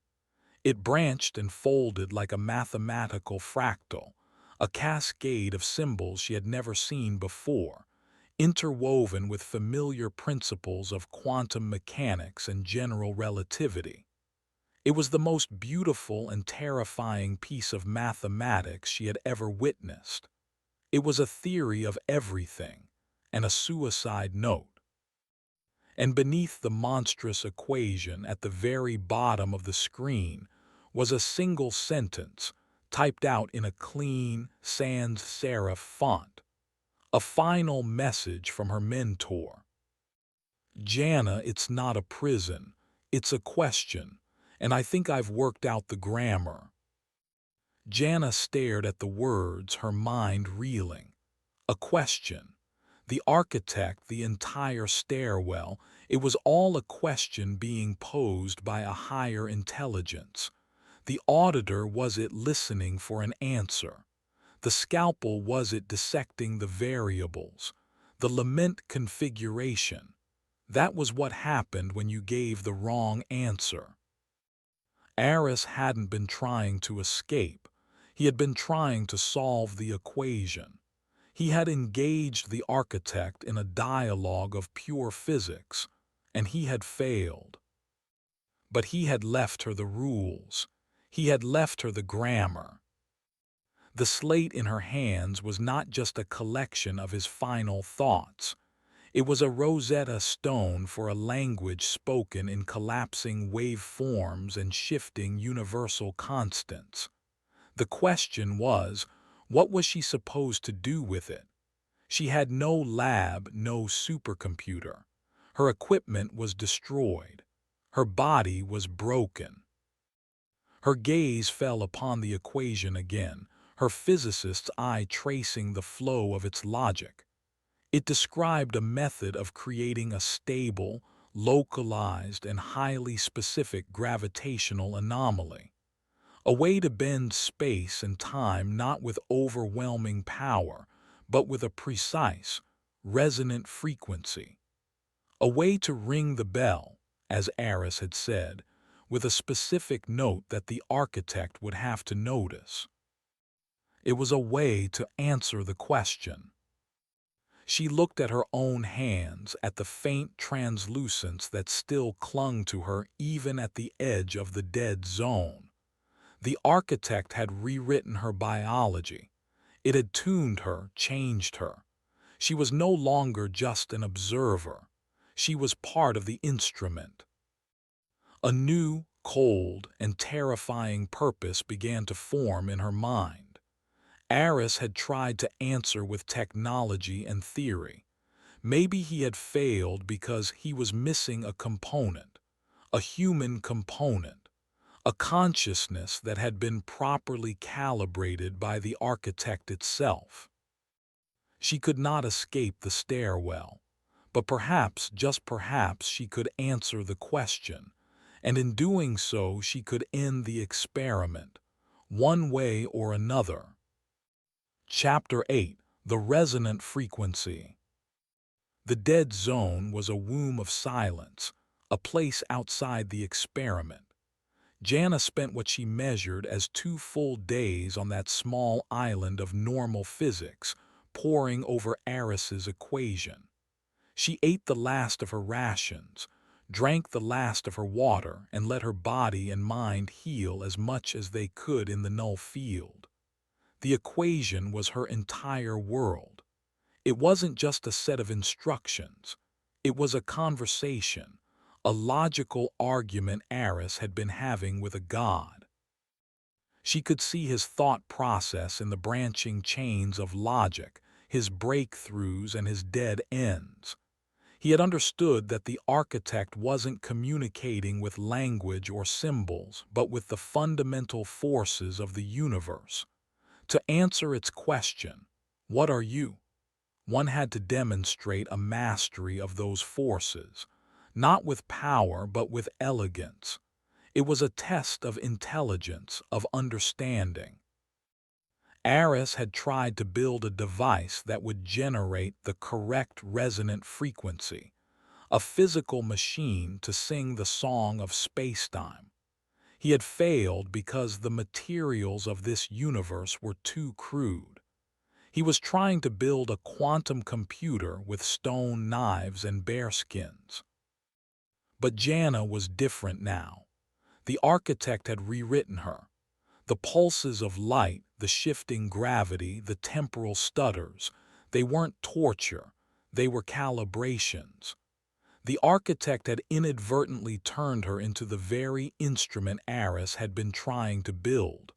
It branched and folded like a mathematical fractal, a cascade of symbols she had never seen before, interwoven with familiar principles of quantum mechanics and general relativity. It was the most beautiful and terrifying piece of mathematics she had ever witnessed. It was a theory of everything, and a suicide note. And beneath the monstrous equation at the very bottom of the screen was a single sentence typed out in a clean, sans serif font. A final message from her mentor. Jana, it's not a prison. It's a question, and I think I've worked out the grammar. Jana stared at the words, her mind reeling. A question. The architect, the entire stairwell, it was all a question being posed by a higher intelligence. The auditor, was it listening for an answer? The scalpel, was it dissecting the variables? The lament configuration. That was what happened when you gave the wrong answer. Aris hadn't been trying to escape. He had been trying to solve the equation. He had engaged the architect in a dialogue of pure physics, and he had failed. But he had left her the rules. He had left her the grammar. The slate in her hands was not just a collection of his final thoughts. It was a Rosetta Stone for a language spoken in collapsing waveforms and shifting universal constants. The question was, what was she supposed to do with it? She had no lab, no supercomputer. Her equipment was destroyed. Her body was broken. Her gaze fell upon the equation again, her physicist's eye tracing the flow of its logic. It described a method of creating a stable, localized, and highly specific gravitational anomaly. A way to bend space and time not with overwhelming power, but with a precise, resonant frequency. A way to ring the bell, as Aris had said, with a specific note that the architect would have to notice. It was a way to answer the question. She looked at her own hands, at the faint translucence that still clung to her even at the edge of the dead zone. The architect had rewritten her biology. It had tuned her, changed her. She was no longer just an observer. She was part of the instrument. A new, cold, and terrifying purpose began to form in her mind. Aris had tried to answer with technology and theory. Maybe he had failed because he was missing a component, a human component, a consciousness that had been properly calibrated by the architect itself. She could not escape the stairwell, but perhaps, just perhaps, she could answer the question, and in doing so she could end the experiment, one way or another. Chapter 8: The Resonant Frequency. The dead zone was a womb of silence, a place outside the experiment. Jana spent what she measured as 2 full days on that small island of normal physics, poring over Aris's equation. She ate the last of her rations, drank the last of her water, and let her body and mind heal as much as they could in the null field. The equation was her entire world. It wasn't just a set of instructions. It was a conversation, a logical argument Aris had been having with a god. She could see his thought process in the branching chains of logic, his breakthroughs and his dead ends. He had understood that the architect wasn't communicating with language or symbols, but with the fundamental forces of the universe. To answer its question, "What are you?" one had to demonstrate a mastery of those forces, not with power but with elegance. It was a test of intelligence, of understanding. Aris had tried to build a device that would generate the correct resonant frequency, a physical machine to sing the song of spacetime. He had failed because the materials of this universe were too crude. He was trying to build a quantum computer with stone knives and bearskins. But Jana was different now. The architect had rewritten her. The pulses of light, the shifting gravity, the temporal stutters, they weren't torture, they were calibrations. The architect had inadvertently turned her into the very instrument Aris had been trying to build.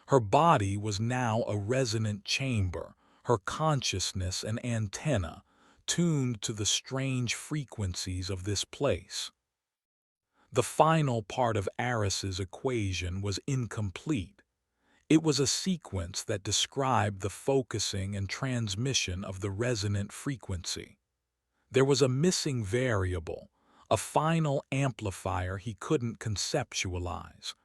Her body was now a resonant chamber, her consciousness an antenna, tuned to the strange frequencies of this place. The final part of Aris's equation was incomplete. It was a sequence that described the focusing and transmission of the resonant frequency. There was a missing variable, a final amplifier he couldn't conceptualize.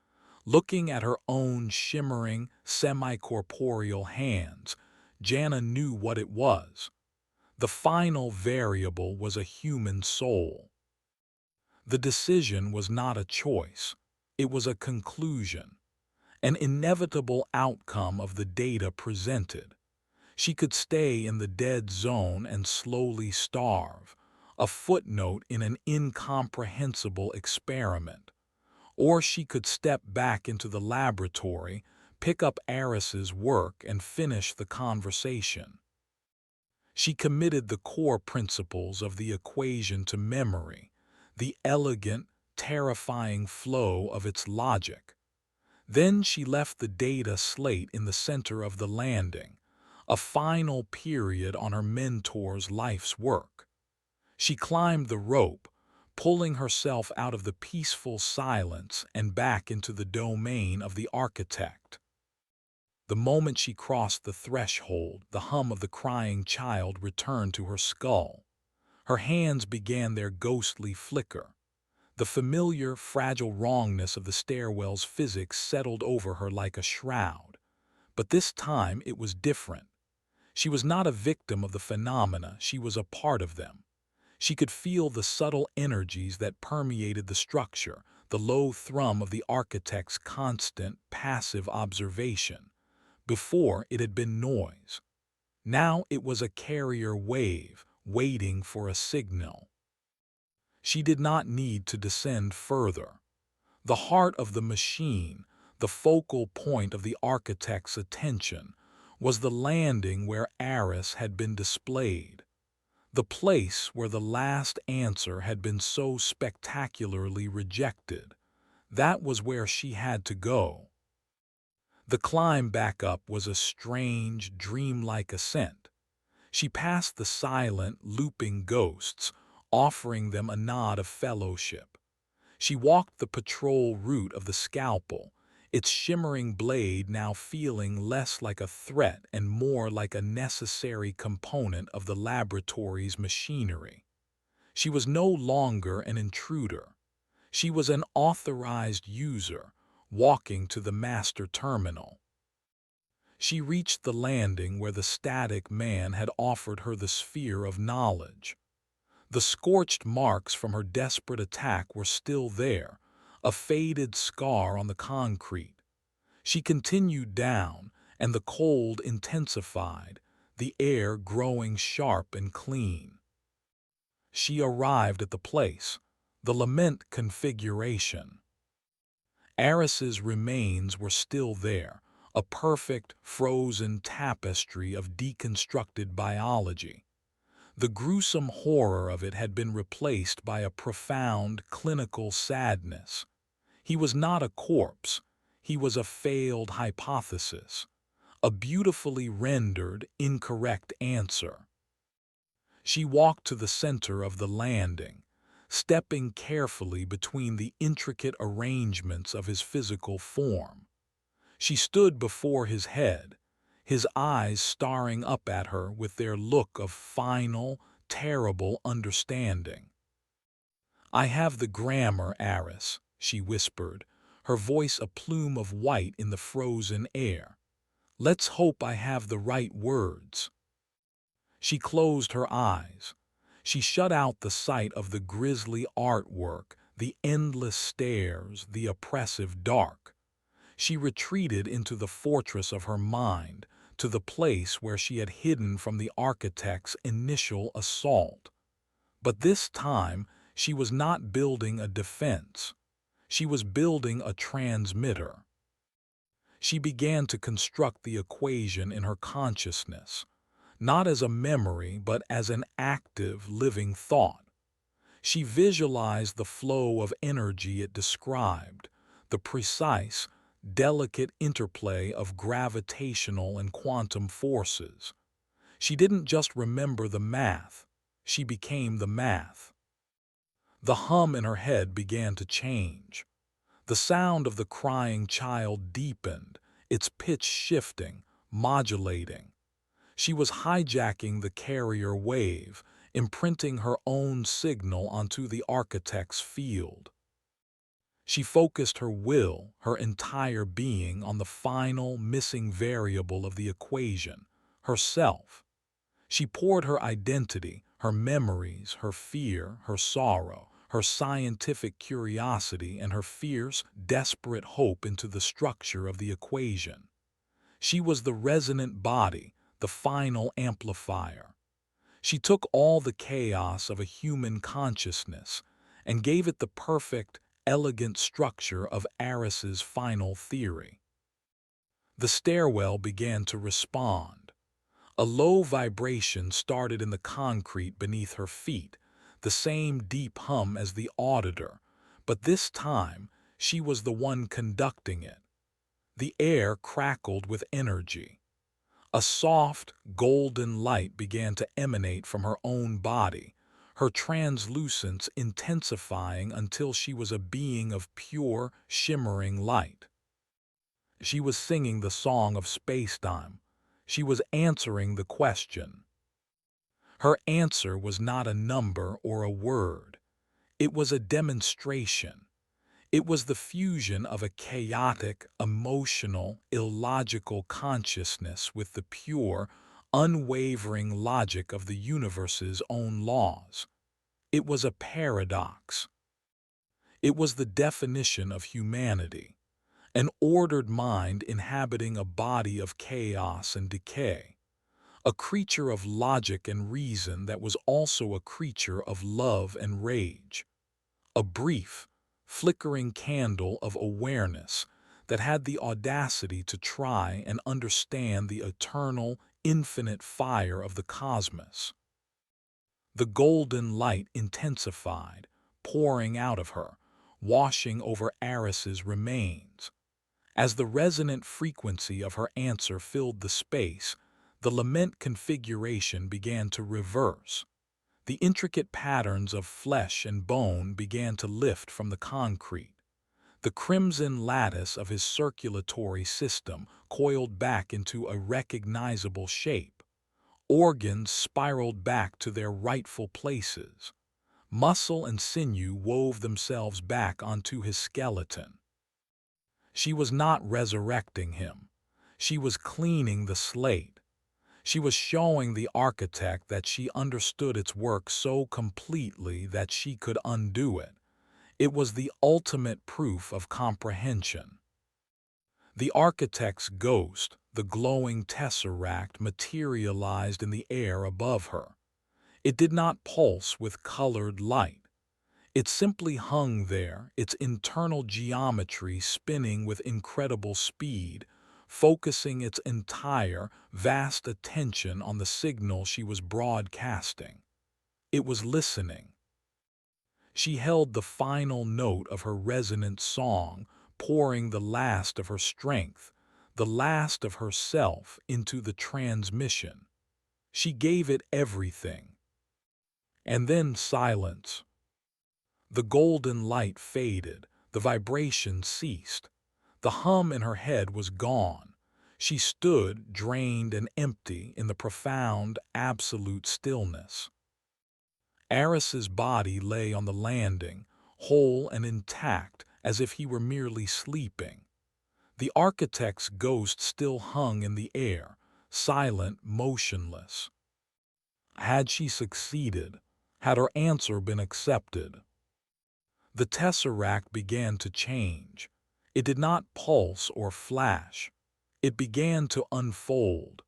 Looking at her own shimmering, semi-corporeal hands, Jana knew what it was. The final variable was a human soul. The decision was not a choice. It was a conclusion, an inevitable outcome of the data presented. She could stay in the dead zone and slowly starve, a footnote in an incomprehensible experiment. Or she could step back into the laboratory, pick up Aris's work, and finish the conversation. She committed the core principles of the equation to memory, the elegant, terrifying flow of its logic. Then she left the data slate in the center of the landing, a final period on her mentor's life's work. She climbed the rope, pulling herself out of the peaceful silence and back into the domain of the architect. The moment she crossed the threshold, the hum of the crying child returned to her skull. Her hands began their ghostly flicker. The familiar, fragile wrongness of the stairwell's physics settled over her like a shroud. But this time it was different. She was not a victim of the phenomena, she was a part of them. She could feel the subtle energies that permeated the structure, the low thrum of the architect's constant, passive observation. Before, it had been noise. Now it was a carrier wave, waiting for a signal. She did not need to descend further. The heart of the machine, the focal point of the architect's attention, was the landing where Aris had been displayed. The place where the last answer had been so spectacularly rejected. That was where she had to go. The climb back up was a strange, dreamlike ascent. She passed the silent, looping ghosts, offering them a nod of fellowship. She walked the patrol route of the scalpel, its shimmering blade now feeling less like a threat and more like a necessary component of the laboratory's machinery. She was no longer an intruder. She was an authorized user, walking to the master terminal. She reached the landing where the static man had offered her the sphere of knowledge. The scorched marks from her desperate attack were still there, a faded scar on the concrete. She continued down, and the cold intensified, the air growing sharp and clean. She arrived at the place, the lament configuration. Aris's remains were still there, a perfect, frozen tapestry of deconstructed biology. The gruesome horror of it had been replaced by a profound, clinical sadness. He was not a corpse. He was a failed hypothesis, a beautifully rendered, incorrect answer. She walked to the center of the landing, stepping carefully between the intricate arrangements of his physical form. She stood before his head, his eyes staring up at her with their look of final, terrible understanding. "I have the grammar, Aris," she whispered, her voice a plume of white in the frozen air. "Let's hope I have the right words." She closed her eyes. She shut out the sight of the grisly artwork, the endless stairs, the oppressive dark. She retreated into the fortress of her mind, to the place where she had hidden from the architect's initial assault. But this time, she was not building a defense. She was building a transmitter. She began to construct the equation in her consciousness, not as a memory but as an active, living thought. She visualized the flow of energy it described, the precise, delicate interplay of gravitational and quantum forces. She didn't just remember the math, she became the math. The hum in her head began to change. The sound of the crying child deepened, its pitch shifting, modulating. She was hijacking the carrier wave, imprinting her own signal onto the architect's field. She focused her will, her entire being, on the final, missing variable of the equation, herself. She poured her identity, her memories, her fear, her sorrow, her scientific curiosity, and her fierce, desperate hope into the structure of the equation. She was the resonant body, the final amplifier. She took all the chaos of a human consciousness and gave it the perfect, elegant structure of Aris's final theory. The stairwell began to respond. A low vibration started in the concrete beneath her feet, the same deep hum as the auditor, but this time she was the one conducting it. The air crackled with energy. A soft, golden light began to emanate from her own body, her translucence intensifying until she was a being of pure, shimmering light. She was singing the song of spacetime. She was answering the question. Her answer was not a number or a word. It was a demonstration. It was the fusion of a chaotic, emotional, illogical consciousness with the pure, unwavering logic of the universe's own laws. It was a paradox. It was the definition of humanity, an ordered mind inhabiting a body of chaos and decay, a creature of logic and reason that was also a creature of love and rage. A brief, flickering candle of awareness that had the audacity to try and understand the eternal, infinite fire of the cosmos. The golden light intensified, pouring out of her, washing over Aris's remains. As the resonant frequency of her answer filled the space, the lament configuration began to reverse. The intricate patterns of flesh and bone began to lift from the concrete. The crimson lattice of his circulatory system coiled back into a recognizable shape. Organs spiraled back to their rightful places. Muscle and sinew wove themselves back onto his skeleton. She was not resurrecting him. She was cleaning the slate. She was showing the architect that she understood its work so completely that she could undo it. It was the ultimate proof of comprehension. The architect's ghost, the glowing tesseract, materialized in the air above her. It did not pulse with colored light. It simply hung there, its internal geometry spinning with incredible speed, focusing its entire, vast attention on the signal she was broadcasting. It was listening. She held the final note of her resonant song, pouring the last of her strength, the last of herself into the transmission. She gave it everything. And then silence. The golden light faded, the vibration ceased. The hum in her head was gone. She stood, drained and empty, in the profound, absolute stillness. Eris's body lay on the landing, whole and intact, as if he were merely sleeping. The architect's ghost still hung in the air, silent, motionless. Had she succeeded? Had her answer been accepted? The tesseract began to change. It did not pulse or flash. It began to unfold.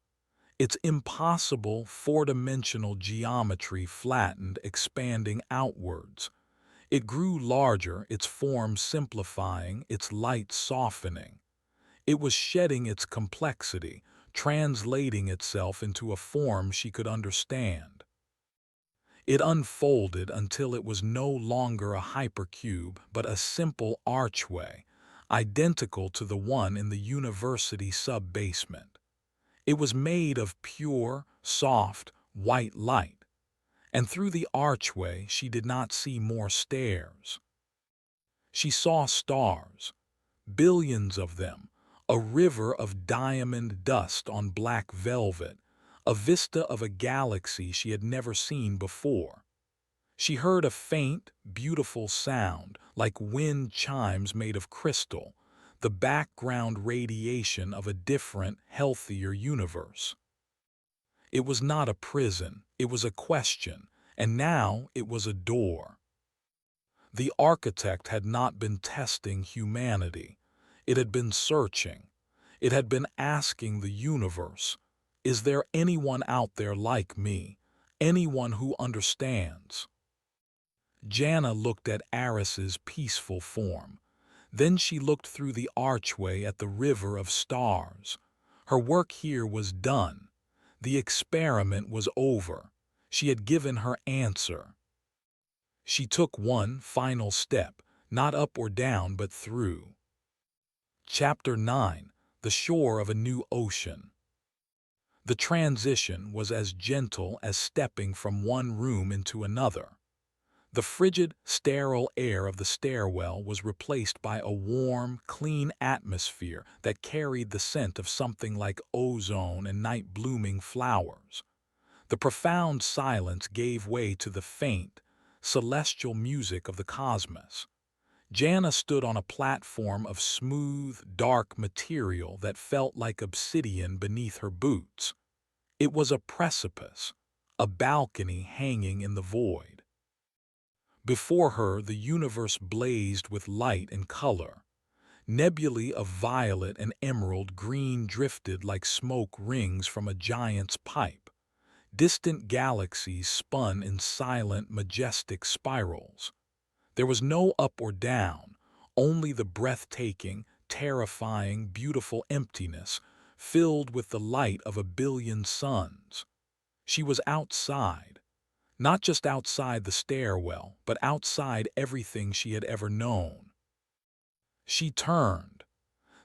Its impossible four-dimensional geometry flattened, expanding outwards. It grew larger, its form simplifying, its light softening. It was shedding its complexity, translating itself into a form she could understand. It unfolded until it was no longer a hypercube, but a simple archway, identical to the one in the university sub-basement. It was made of pure, soft, white light, and through the archway she did not see more stairs. She saw stars, billions of them, a river of diamond dust on black velvet, a vista of a galaxy she had never seen before. She heard a faint, beautiful sound, like wind chimes made of crystal, the background radiation of a different, healthier universe. It was not a prison, it was a question, and now it was a door. The architect had not been testing humanity. It had been searching. It had been asking the universe, is there anyone out there like me? Anyone who understands? Jana looked at Eris's peaceful form. Then she looked through the archway at the river of stars. Her work here was done. The experiment was over. She had given her answer. She took one final step, not up or down, but through. Chapter 9. The Shore of a New Ocean. The transition was as gentle as stepping from one room into another. The frigid, sterile air of the stairwell was replaced by a warm, clean atmosphere that carried the scent of something like ozone and night-blooming flowers. The profound silence gave way to the faint, celestial music of the cosmos. Jana stood on a platform of smooth, dark material that felt like obsidian beneath her boots. It was a precipice, a balcony hanging in the void. Before her, the universe blazed with light and color. Nebulae of violet and emerald green drifted like smoke rings from a giant's pipe. Distant galaxies spun in silent, majestic spirals. There was no up or down, only the breathtaking, terrifying, beautiful emptiness, filled with the light of a billion suns. She was outside. Not just outside the stairwell, but outside everything she had ever known. She turned.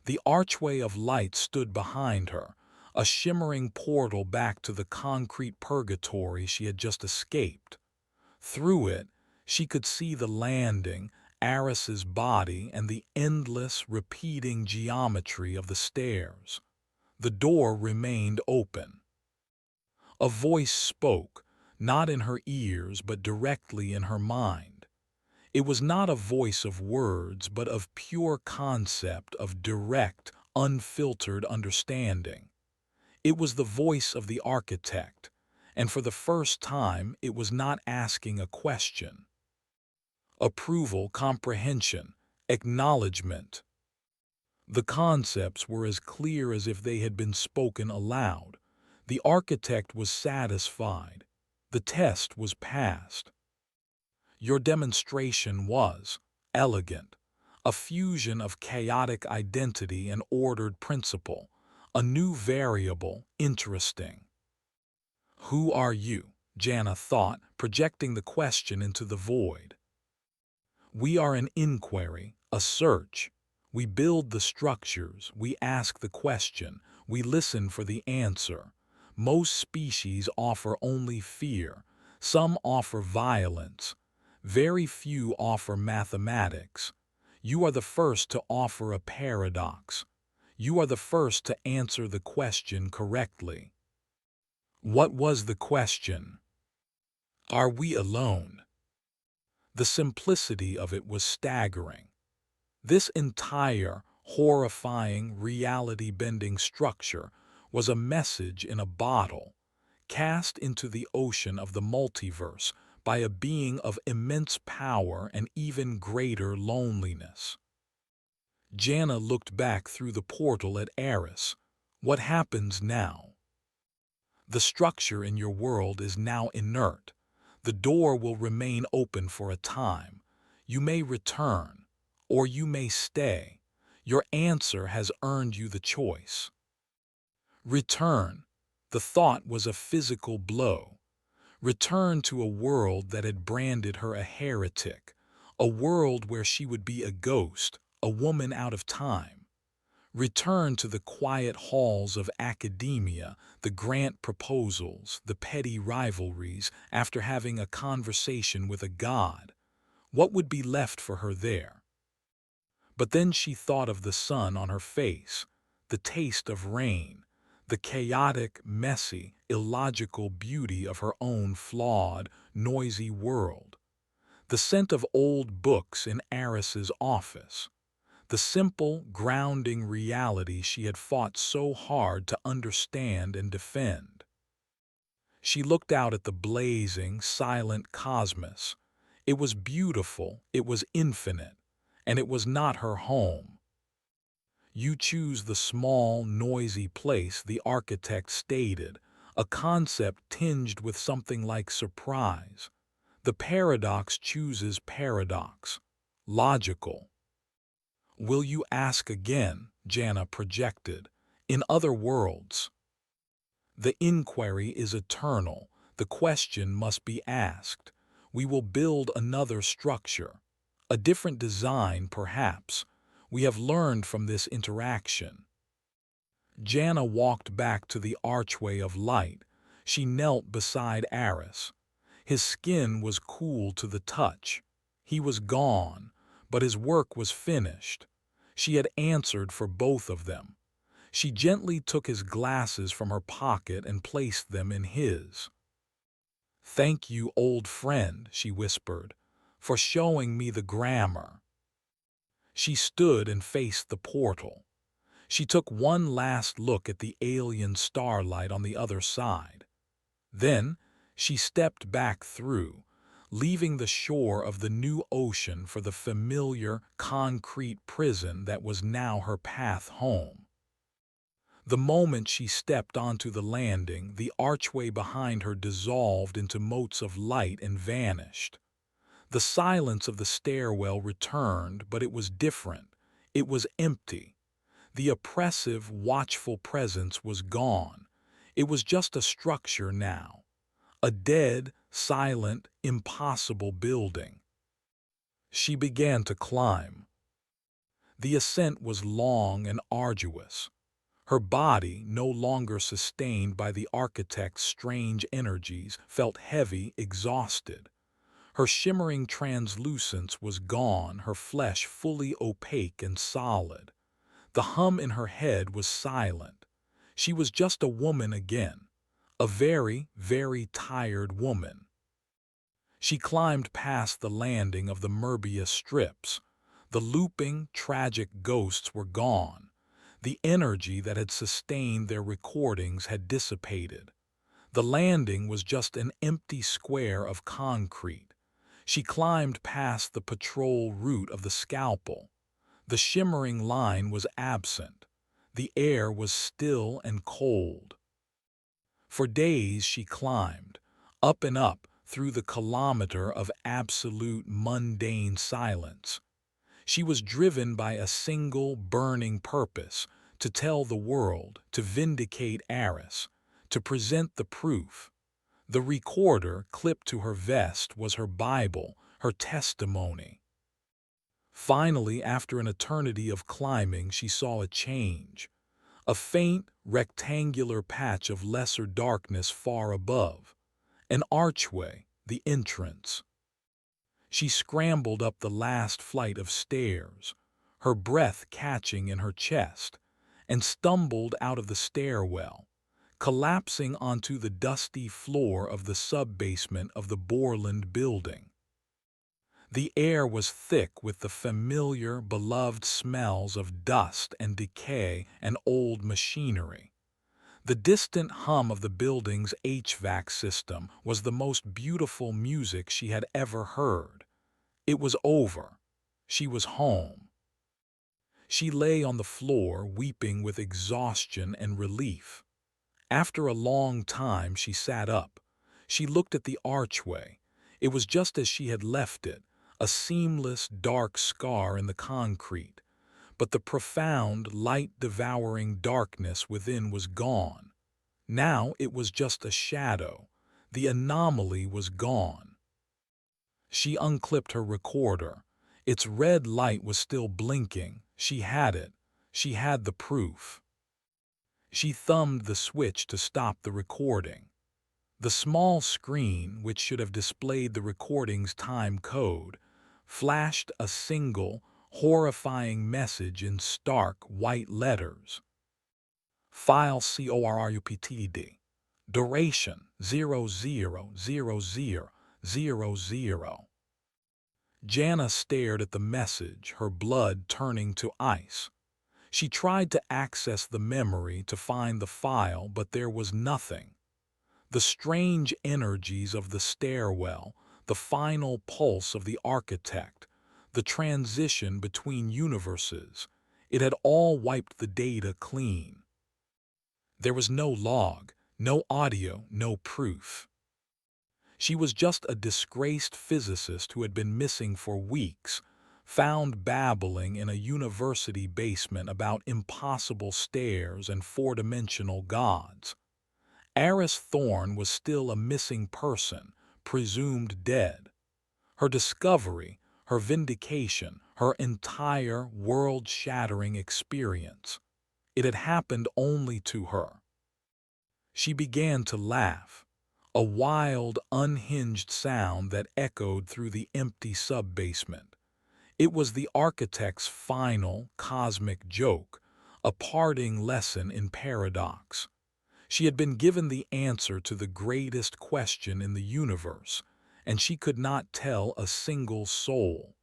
The archway of light stood behind her, a shimmering portal back to the concrete purgatory she had just escaped. Through it, she could see the landing, Eris's body, and the endless, repeating geometry of the stairs. The door remained open. A voice spoke, not in her ears but directly in her mind. It was not a voice of words but of pure concept, of direct, unfiltered understanding. It was the voice of the architect, and for the first time it was not asking a question. Approval, comprehension, acknowledgement. The concepts were as clear as if they had been spoken aloud. The architect was satisfied. The test was passed. Your demonstration was elegant, a fusion of chaotic identity and ordered principle, a new variable, interesting. Who are you? Jana thought, projecting the question into the void. We are an inquiry, a search. We build the structures, we ask the question, we listen for the answer. Most species offer only fear, some offer violence, very few offer mathematics. You are the first to offer a paradox. You are the first to answer the question correctly. What was the question? Are we alone? The simplicity of it was staggering. This entire, horrifying, reality-bending structure was a message in a bottle, cast into the ocean of the multiverse by a being of immense power and even greater loneliness. Jana looked back through the portal at Eris. What happens now? The structure in your world is now inert. The door will remain open for a time. You may return, or you may stay. Your answer has earned you the choice. Return. The thought was a physical blow. Return to a world that had branded her a heretic, a world where she would be a ghost, a woman out of time. Return to the quiet halls of academia, the grant proposals, the petty rivalries, after having a conversation with a god. What would be left for her there? But then she thought of the sun on her face, the taste of rain, the chaotic, messy, illogical beauty of her own flawed, noisy world, the scent of old books in Eris's office, the simple, grounding reality she had fought so hard to understand and defend. She looked out at the blazing, silent cosmos. It was beautiful, it was infinite, and it was not her home. You choose the small, noisy place, the architect stated, a concept tinged with something like surprise. The paradox chooses paradox. Logical. Will you ask again? Jana projected. In other worlds. The inquiry is eternal. The question must be asked. We will build another structure. A different design, perhaps. We have learned from this interaction. Jana walked back to the archway of light. She knelt beside Eris. His skin was cool to the touch. He was gone, but his work was finished. She had answered for both of them. She gently took his glasses from her pocket and placed them in his. "Thank you, old friend," she whispered, "for showing me the grammar." She stood and faced the portal. She took one last look at the alien starlight on the other side. Then she stepped back through, leaving the shore of the new ocean for the familiar, concrete prison that was now her path home. The moment she stepped onto the landing, the archway behind her dissolved into motes of light and vanished. The silence of the stairwell returned, but it was different. It was empty. The oppressive, watchful presence was gone. It was just a structure now. A dead, silent, impossible building. She began to climb. The ascent was long and arduous. Her body, no longer sustained by the architect's strange energies, felt heavy, exhausted. Her shimmering translucence was gone, her flesh fully opaque and solid. The hum in her head was silent. She was just a woman again. A very, very tired woman. She climbed past the landing of the Möbius strips. The looping, tragic ghosts were gone. The energy that had sustained their recordings had dissipated. The landing was just an empty square of concrete. She climbed past the patrol route of the scalpel. The shimmering line was absent. The air was still and cold. For days she climbed, up and up, through the kilometer of absolute mundane silence. She was driven by a single burning purpose, to tell the world, to vindicate Eris, to present the proof. The recorder clipped to her vest was her Bible, her testimony. Finally, after an eternity of climbing, she saw a change. A faint, rectangular patch of lesser darkness far above. An archway, the entrance. She scrambled up the last flight of stairs, her breath catching in her chest, and stumbled out of the stairwell, collapsing onto the dusty floor of the sub-basement of the Borland building. The air was thick with the familiar, beloved smells of dust and decay and old machinery. The distant hum of the building's HVAC system was the most beautiful music she had ever heard. It was over. She was home. She lay on the floor, weeping with exhaustion and relief. After a long time, she sat up. She looked at the archway. It was just as she had left it, a seamless, dark scar in the concrete. But the profound, light-devouring darkness within was gone. Now it was just a shadow. The anomaly was gone. She unclipped her recorder. Its red light was still blinking. She had it. She had the proof. She thumbed the switch to stop the recording. The small screen, which should have displayed the recording's time code, flashed a single, horrifying message in stark white letters. File CORRUPTD. Duration 000000. Jana stared at the message, her blood turning to ice. She tried to access the memory to find the file, but there was nothing. The strange energies of the stairwell, the final pulse of the architect, the transition between universes, it had all wiped the data clean. There was no log, no audio, no proof. She was just a disgraced physicist who had been missing for weeks, found babbling in a university basement about impossible stairs and four-dimensional gods. Eris Thorne was still a missing person, presumed dead. Her discovery, her vindication, her entire world-shattering experience. It had happened only to her. She began to laugh, a wild, unhinged sound that echoed through the empty sub-basement. It was the architect's final, cosmic joke, a parting lesson in paradox. She had been given the answer to the greatest question in the universe, and she could not tell a single soul.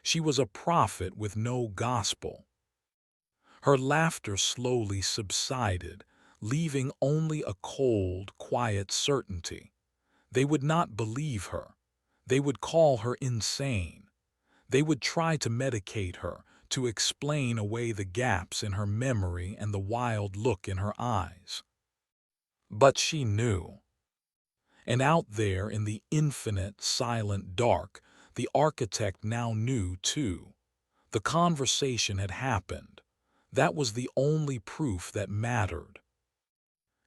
She was a prophet with no gospel. Her laughter slowly subsided, leaving only a cold, quiet certainty. They would not believe her. They would call her insane. They would try to medicate her, to explain away the gaps in her memory and the wild look in her eyes. But she knew. And out there in the infinite, silent dark, the architect now knew too. The conversation had happened. That was the only proof that mattered.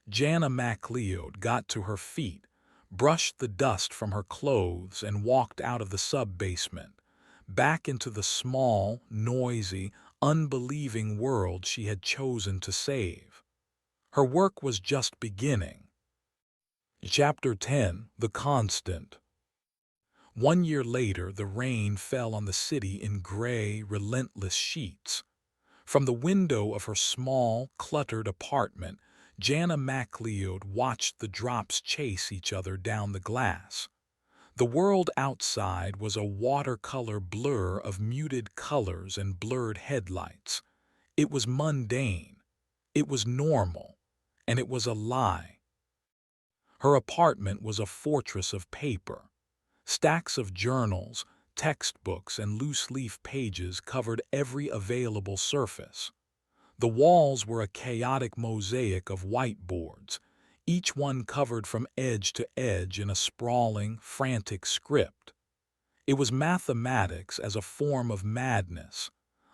Jana MacLeod got to her feet, brushed the dust from her clothes, and walked out of the sub-basement, back into the small, noisy, unbelieving world she had chosen to save. Her work was just beginning. Chapter 10: The Constant. 1 year later, the rain fell on the city in gray, relentless sheets. From the window of her small, cluttered apartment, Jana MacLeod watched the drops chase each other down the glass. The world outside was a watercolor blur of muted colors and blurred headlights. It was mundane. It was normal. And it was a lie. Her apartment was a fortress of paper. Stacks of journals, textbooks, and loose-leaf pages covered every available surface. The walls were a chaotic mosaic of whiteboards, each one covered from edge to edge in a sprawling, frantic script. It was mathematics as a form of madness,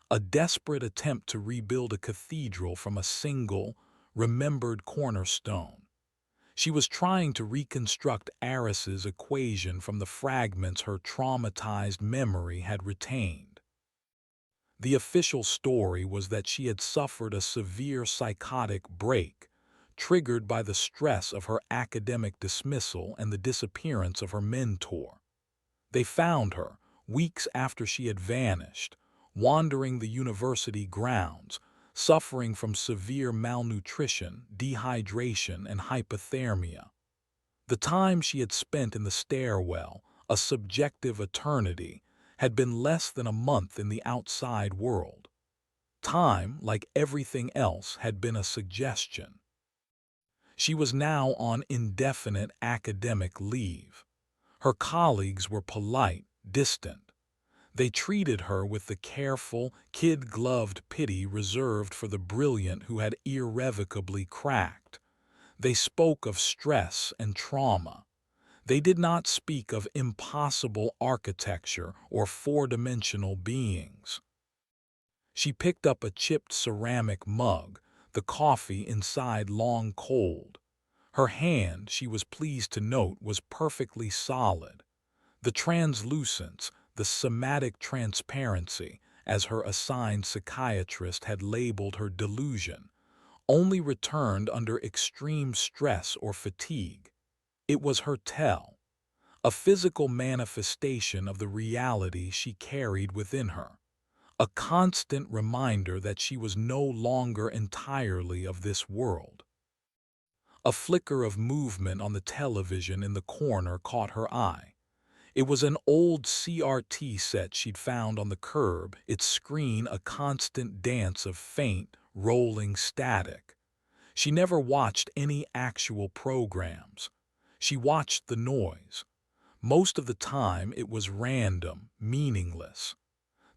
a desperate attempt to rebuild a cathedral from a single, remembered cornerstone. She was trying to reconstruct Eris's equation from the fragments her traumatized memory had retained. The official story was that she had suffered a severe psychotic break, triggered by the stress of her academic dismissal and the disappearance of her mentor. They found her, weeks after she had vanished, wandering the university grounds, suffering from severe malnutrition, dehydration, and hypothermia. The time she had spent in the stairwell, a subjective eternity, had been less than a month in the outside world. Time, like everything else, had been a suggestion. She was now on indefinite academic leave. Her colleagues were polite, distant. They treated her with the careful, kid-gloved pity reserved for the brilliant who had irrevocably cracked. They spoke of stress and trauma. They did not speak of impossible architecture or four-dimensional beings. She picked up a chipped ceramic mug, the coffee inside long cold. Her hand, she was pleased to note, was perfectly solid. The translucence, the somatic transparency, as her assigned psychiatrist had labeled her delusion, only returned under extreme stress or fatigue. It was her tell, a physical manifestation of the reality she carried within her, a constant reminder that she was no longer entirely of this world. A flicker of movement on the television in the corner caught her eye. It was an old CRT set she'd found on the curb, its screen a constant dance of faint, rolling static. She never watched any actual programs. She watched the noise. Most of the time it was random, meaningless.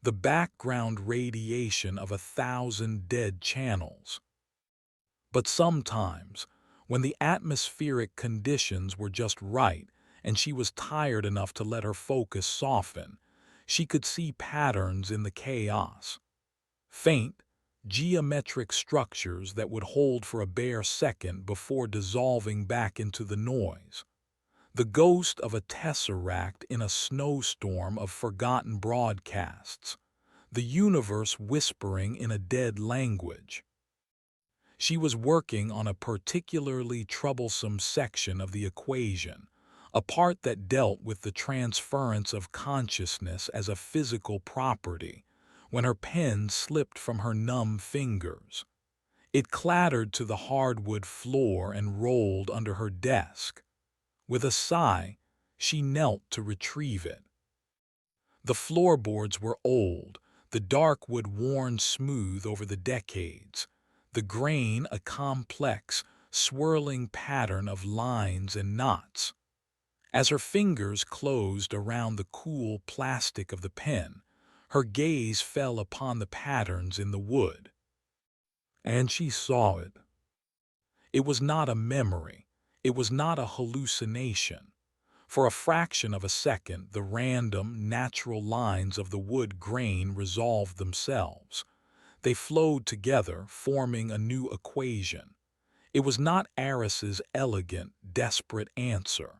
The background radiation of 1,000 dead channels. But sometimes, when the atmospheric conditions were just right and she was tired enough to let her focus soften, she could see patterns in the chaos. Faint, geometric structures that would hold for a bare second before dissolving back into the noise. The ghost of a tesseract in a snowstorm of forgotten broadcasts. The universe whispering in a dead language. She was working on a particularly troublesome section of the equation, a part that dealt with the transference of consciousness as a physical property, when her pen slipped from her numb fingers. It clattered to the hardwood floor and rolled under her desk. With a sigh, she knelt to retrieve it. The floorboards were old, the dark wood worn smooth over the decades, the grain a complex, swirling pattern of lines and knots. As her fingers closed around the cool plastic of the pen, her gaze fell upon the patterns in the wood. And she saw it. It was not a memory. It was not a hallucination. For a fraction of a second, the random, natural lines of the wood grain resolved themselves. They flowed together, forming a new equation. It was not Eris's elegant, desperate answer.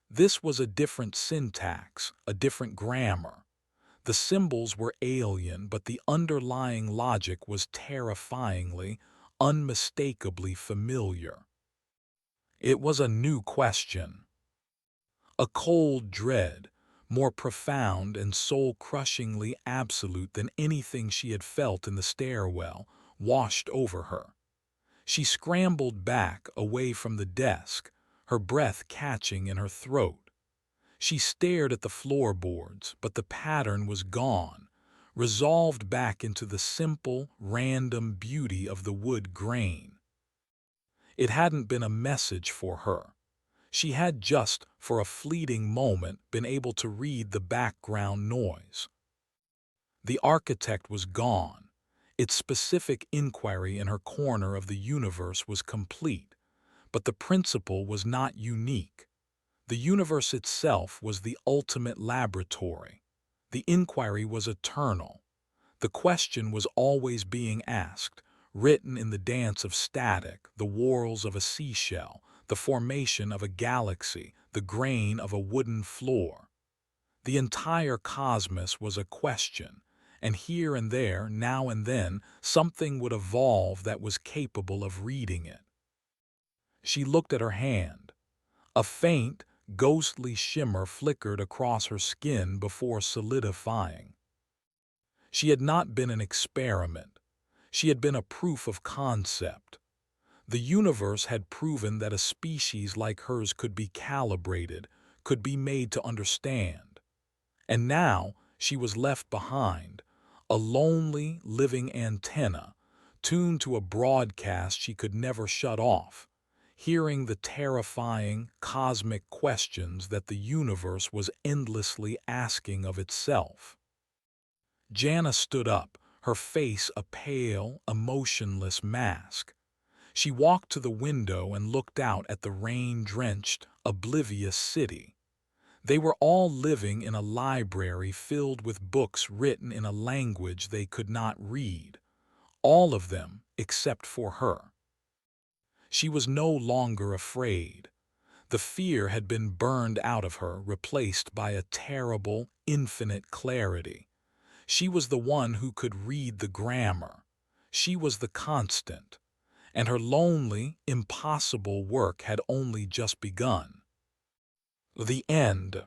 This was a different syntax, a different grammar. The symbols were alien, but the underlying logic was terrifyingly, unmistakably familiar. It was a new question. A cold dread, more profound and soul-crushingly absolute than anything she had felt in the stairwell, washed over her. She scrambled back, away from the desk, her breath catching in her throat. She stared at the floorboards, but the pattern was gone, resolved back into the simple, random beauty of the wood grain. It hadn't been a message for her. She had just, for a fleeting moment, been able to read the background noise. The architect was gone. Its specific inquiry in her corner of the universe was complete, but the principle was not unique. The universe itself was the ultimate laboratory. The inquiry was eternal. The question was always being asked, written in the dance of static, the whorls of a seashell, the formation of a galaxy, the grain of a wooden floor. The entire cosmos was a question, and here and there, now and then, something would evolve that was capable of reading it. She looked at her hand. A faint, ghostly shimmer flickered across her skin before solidifying. She had not been an experiment. She had been a proof of concept. The universe had proven that a species like hers could be calibrated, could be made to understand. And now she was left behind, a lonely, living antenna, tuned to a broadcast she could never shut off, hearing the terrifying, cosmic questions that the universe was endlessly asking of itself. Jana stood up, her face a pale, emotionless mask. She walked to the window and looked out at the rain-drenched, oblivious city. They were all living in a library filled with books written in a language they could not read, all of them except for her. She was no longer afraid. The fear had been burned out of her, replaced by a terrible, infinite clarity. She was the one who could read the grammar. She was the constant, and her lonely, impossible work had only just begun. The end.